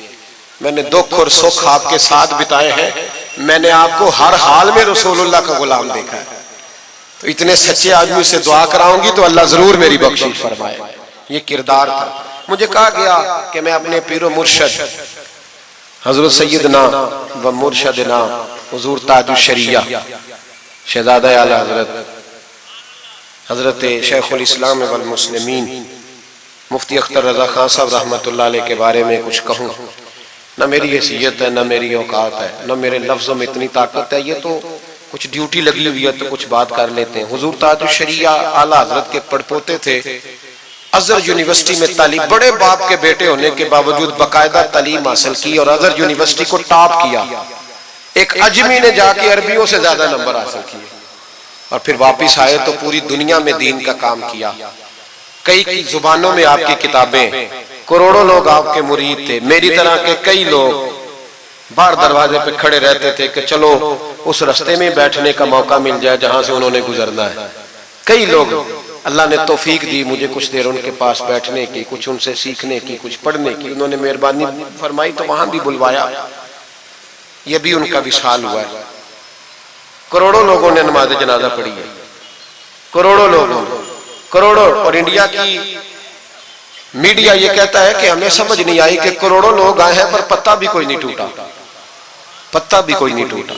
میں نے دکھ اور سکھ آپ کے ساتھ بتائے ہیں، میں نے آپ کو ہر حال میں رسول اللہ کا غلام دیکھا ہے. تو اتنے سچے آدمی سے دعا کراؤں گی تو اللہ ضرور میری بخشش فرمائے. یہ کردار تھا. مجھے کہا گیا کہ میں اپنے پیر و مرشد حضرت سیدنا و مرشدنا حضور تاج الشریعہ شہزادہ اعلیٰ حضرت شیخ الاسلام والمسلمین مفتی اختر رضا خان صاحب رحمۃ اللہ علیہ کے بارے میں کچھ کہوں. نہ میری حیثیت ہے، نہ میری اوقات ہے، نہ میرے لفظوں میں اتنی طاقت ہے. یہ تو کچھ ڈیوٹی لگی ہوئی ہے تو کچھ بات کر لیتے ہیں. حضور تاج الشریعہ اعلیٰ حضرت کے پڑپوتے تھے. ازہر یونیورسٹی میں تعلیم، بڑے باپ کے بیٹے ہونے کے باوجود باقاعدہ تعلیم حاصل کی اور ازہر یونیورسٹی کو ٹاپ کیا. ایک اجمی نے جا کے عربیوں سے زیادہ نمبر حاصل کیے اور پھر واپس آئے تو پوری دنیا میں دین کا کام کیا. کئی زبانوں میں آپ کی کتابیں، کروڑوں لوگ آپ کے مرید تھے. میری طرح کے کئی لوگ باہر دروازے پہ کھڑے رہتے تھے کہ چلو اس رستے میں بیٹھنے کا موقع مل جائے جہاں سے انہوں نے گزرنا ہے. کئی لوگ اللہ نے توفیق دی مجھے کچھ دیر ان کے پاس بیٹھنے کی، کچھ ان سے سیکھنے کی، کچھ پڑھنے کی. انہوں نے مہربانی فرمائی تو وہاں بھی بلوایا. یہ بھی ان کا وصال ہوا ہے. کروڑوں لوگوں نے نماز جنازہ پڑھی ہے، کروڑوں لوگوں، کروڑوں. اور انڈیا کی میڈیا یہ کہتا ہے کہ ہمیں سمجھ نہیں آئی کہ کروڑوں لوگ آئے ہیں پر پتہ بھی کوئی نہیں ٹوٹا، پتہ بھی کوئی نہیں ٹوٹا.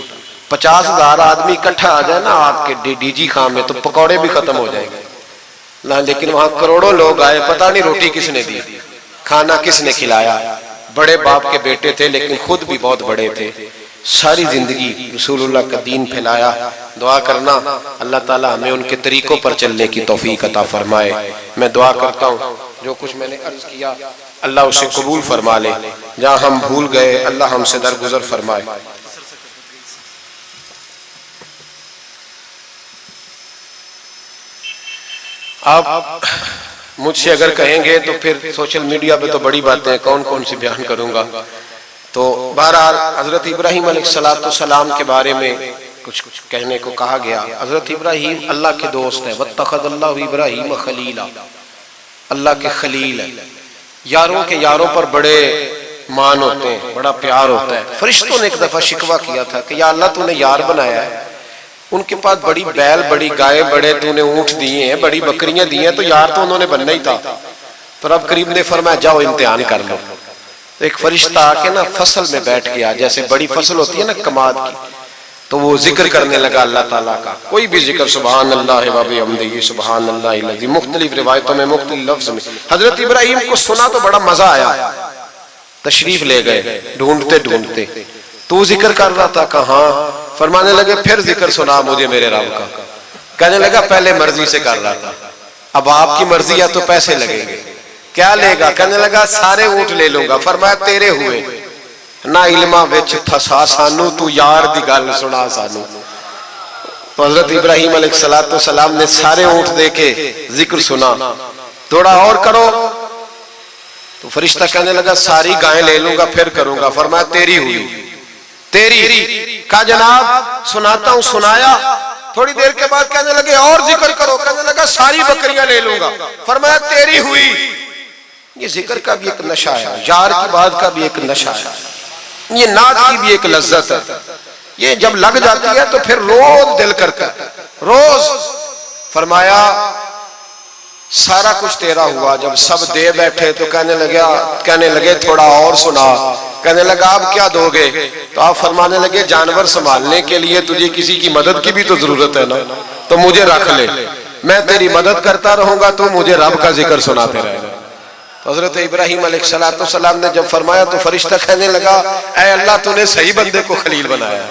50,000 آدمی اکٹھا آ جائے نا آپ کے ڈی جی خان میں تو پکوڑے بھی ختم ہو جائیں گے. لیکن وہاں کروڑوں لوگ آئے، پتہ نہیں روٹی کس نے دی، کھانا کس نے کھلایا. بڑے باپ کے بیٹے تھے لیکن خود بھی بہت بڑے تھے. ساری زندگی رسول اللہ کا دین پھیلایا. دعا کرنا اللہ تعالیٰ ہمیں ان کے طریقوں پر چلنے کی توفیق عطا فرمائے. میں دعا کرتا ہوں جو کچھ میں نے عرض کیا اللہ اسے قبول فرما لے. جہاں ہم بھول گئے اللہ ہم سے درگزر فرمائے. آپ مجھ سے اگر کہیں گے تو پھر سوشل میڈیا پہ تو بڑی باتیں کون کون سی بیان کروں گا. تو بہرحال حضرت ابراہیم علیہ السلام کے بارے میں کچھ کہنے کو کہا گیا. حضرت ابراہیم اللہ کے دوست ہیں. واتخذ اللہ ابراہیم خلیلا، اللہ کے خلیل ہے. یاروں کے یاروں پر بڑے مان ہوتے ہیں، بڑا پیار ہوتا ہے. فرشتوں نے ایک دفعہ شکوہ کیا تھا کہ یا اللہ تو نے یار بنایا ہے، ان کے پاس بڑی بیل، بڑی گائے، بڑے تو نے اونٹ دیے ہیں، بڑی بکریاں دی ہیں، تو یار تو انہوں نے بننا ہی تھا. تو رب کریم نے فرمایا جاؤ امتحان کر لو. تو ایک فرشتہ آ کے نا فصل میں بیٹھ گیا، جیسے بڑی فصل ہوتی ہے نا کماد کی، تو وہ ذکر کرنے لگا اللہ تعالیٰ کا. کوئی بھی ذکر، سبحان اللہ و بحمدہ، سبحان اللہ العظیم، مختلف روایتوں میں مختلف لفظ میں. حضرت ابراہیم کو سنا تو بڑا مزہ آیا. تشریف لے گئے ڈھونڈتے ڈھونڈتے. تو ذکر کر رہا تھا کہاں؟ فرمانے لگے پھر ذکر سنا مجھے میرے رب کا. کہنے لگا پہلے مرضی سے کر رہا تھا، اب آپ کی مرضی ہے تو پیسے لگیں گے. کیا لے گا؟ کہنے لگا سارے اونٹ لے لوں گا. فرمایا تیرے ہوئے نہ علماں وچ پھسا سانو، تو یار دی گل سنا سانو. تو حضرت ابراہیم علیہ السلام نے سارے اونٹ دے کے ذکر سنا. تھوڑا اور کرو. تو فرشتہ کہنے لگا ساری گائیں لے لوں گا پھر کروں گا. فرمایا تیری ہوئی، تیری. کہا جناب سناتا ہوں. سنایا. تھوڑی دیر کے بعد کہنے لگے اور ذکر کرو. کہنے لگا ساری بکریاں لے لوں گا. فرمایا تیری ہوئی. یہ ذکر کا بھی ایک نشہ ہے، یار کی بات کا بھی ایک نشہ ہے، یہ نعت کی بھی ایک لذت ہے. یہ جب لگ جاتی ہے تو پھر روز دل کرتا ہے، روز. فرمایا سارا کچھ تیرا ہوا. جب سب دے بیٹھے تو کہنے لگے تھوڑا اور سنا. کہنے لگا آپ کیا دو گے؟ تو آپ فرمانے لگے جانور سنبھالنے کے لیے تجھے کسی کی مدد کی بھی تو ضرورت ہے نا، تو مجھے رکھ لے، میں تیری مدد کرتا رہوں گا، تو مجھے رب کا ذکر سناتے رہے. تو حضرت ابراہیم علیہ السلام نے جب فرمایا تو فرشتہ کہنے لگا اے اللہ تو نے صحیح بندے کو خلیل بنایا،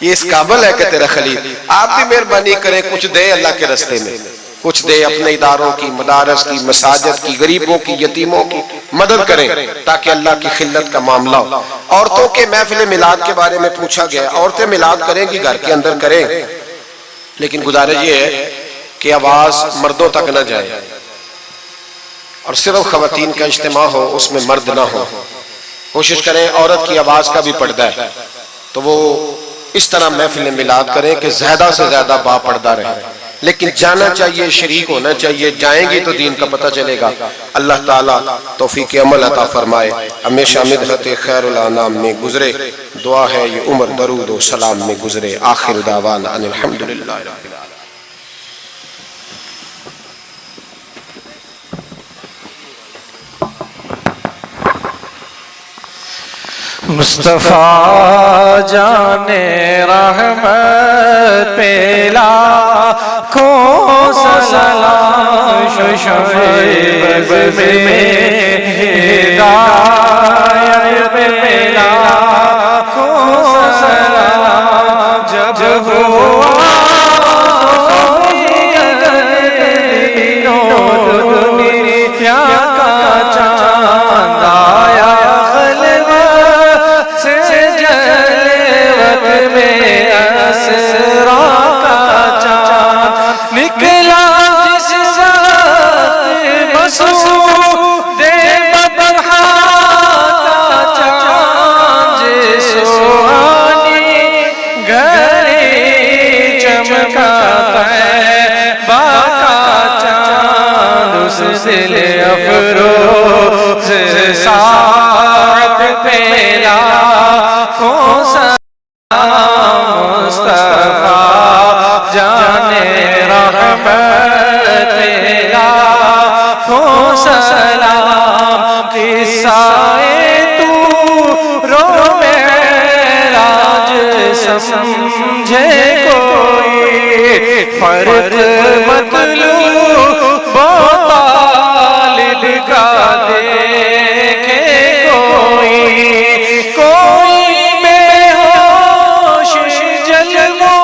یہ اس قابل ہے کہ تیرا خلیل. آپ بھی مہربانی کریں کچھ دے اللہ کے رستے میں، کچھ دے اپنے اداروں کی، مدارس کی، مساجد کی، غریبوں کی، یتیموں کی مدد کریں تاکہ اللہ کی خلت کا معاملہ ہو. عورتوں کے محفل میلاد کے بارے میں پوچھا گیا. عورتیں میلاد کریں گی گھر کے اندر کریں، لیکن گزارش یہ ہے کہ آواز مردوں تک نہ جائے اور صرف خواتین کا اجتماع ہو، اس میں مرد نہ ہو. کوشش کریں عورت کی آواز کا بھی پردہ ہے تو وہ اس طرح محفل میلاد کریں کہ زیادہ سے زیادہ با پردہ رہے. لیکن جانا چاہیے، شریک ہونا چاہیے. جائیں گی تو دین کا پتہ چلے گا. اللہ تعالیٰ توفیق عمل عطا فرمائے. ہمیشہ مدحت خیر الانام میں گزرے. دعا ہے یہ عمر درود و سلام میں گزرے. آخر دعوانا ان الحمدللہ رب العالمین. مصطفیٰ جان رحمت پہ لاکھوں سلام، شعیب میں ہدایت پہ لاکھوں سلام. جب ہوا حسود بدرہا کا چاند سوانی گھڑی چمکا طیبہ کا چاند اس دل افروز ساعت پہ لاکھوں سلام مصطفیٰ جانے رحمت لاکھوں سلام قصہ تو معراج سمجھے کوئی فرق مطلوب و طالب کا دیکھے کوئی بے ہوش جلووں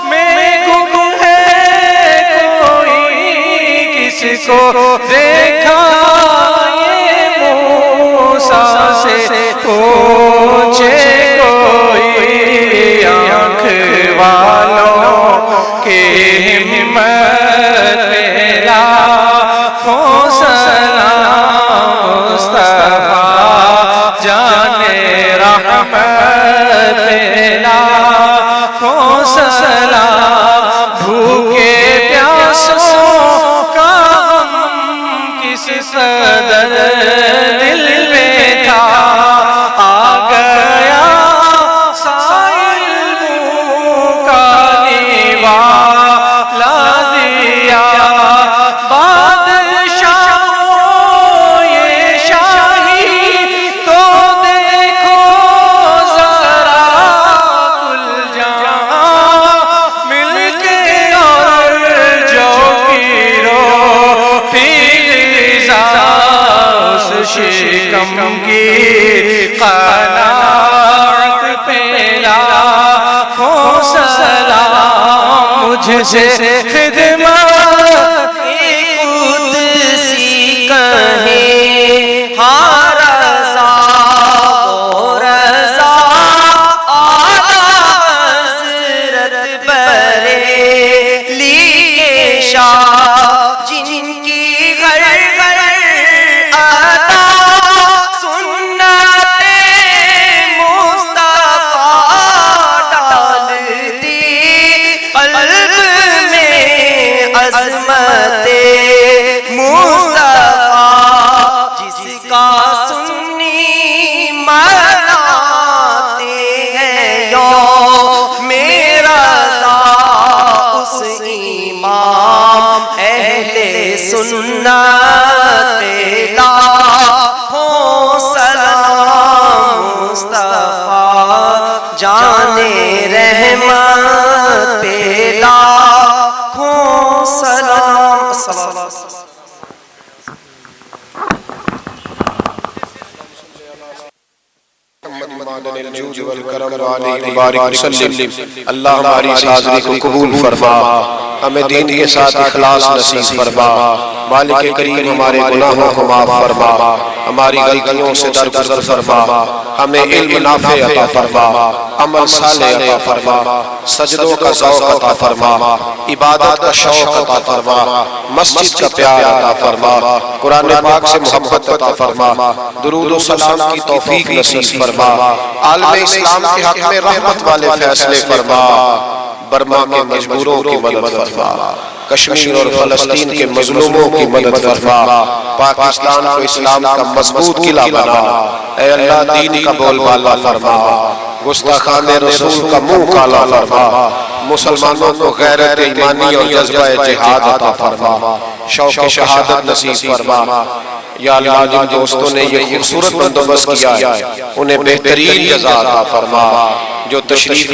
میں گم ہے کوئی کس کو دیکھا یہ موسیٰ سے پوچھے کوئی آنکھ والوں کے ہمت پہ لاکھوں سلام مصطفیٰ جانے رحمت پہ لاکھوں سلام بھوکے پیاسوں کا غم کس قدر دل میں تھا آ گیا سائل منہ کا نیوالا دیا بادشاہوں یہ شاہی تو دیکھو ذرا کل جہاں مل کے اور جو پیرو فیضا اس شکم کی قناعت پہ لاکھوں سلام مجھ سے خدمت قدسی کہیں ہاں رضا و رضا اعلیٰ حضرت بریلی کے شاہ جن کی گھر گھر عطا سنت مصطفیٰ ڈالتی قلب میں عظمت مصطفیٰ جس کا سنی مناتے ہیں یوم رضا اس امام اہل سنت پہ لاکھوں سلام مصطفیٰ جانے رحمت پہ لاکھوں سلام الجود والکرم علیہ وبارک وسلم۔ اللہ ہماری اس حاضری کو قبول فرما، ہمیں دین کے ساتھ اخلاص نصیب فرما، مالک کریم ہمارے گناہوں کو معاف فرما، ہماری غلطیوں سے درگزر فرما، ہمیں علم نافع عطا فرما، عمل صالح عطا فرما، سجدوں کا ذوق عطا فرما، عبادت کا شوق عطا فرما، مسجد کا پیار عطا فرما، قرآن پاک سے محبت عطا فرما، درود و سلام کی توفیق نصیب فرما، عالم اسلام کے حق میں رحمت والے فیصلے فرما، برما کے مجبوروں کی مدد فرما، کشمیر اور فلسطین کے مظلوموں کی مدد فرما، پاکستان کو اسلام کا مضبوط قلعہ بنا، اے اللہ دین کا بول بالا فرما، گستاخان رسول کا منہ کالا فرما، مسلمانوں کو غیرت ایمانی اور جذبہ جہاد عطا فرما، شوق شہادت نصیب فرما۔ یا اللہ جن دوستوں نے یہ خوبصورت بندوبست کیا ہے انہیں بہترین جزا عطا فرما، جو تشریف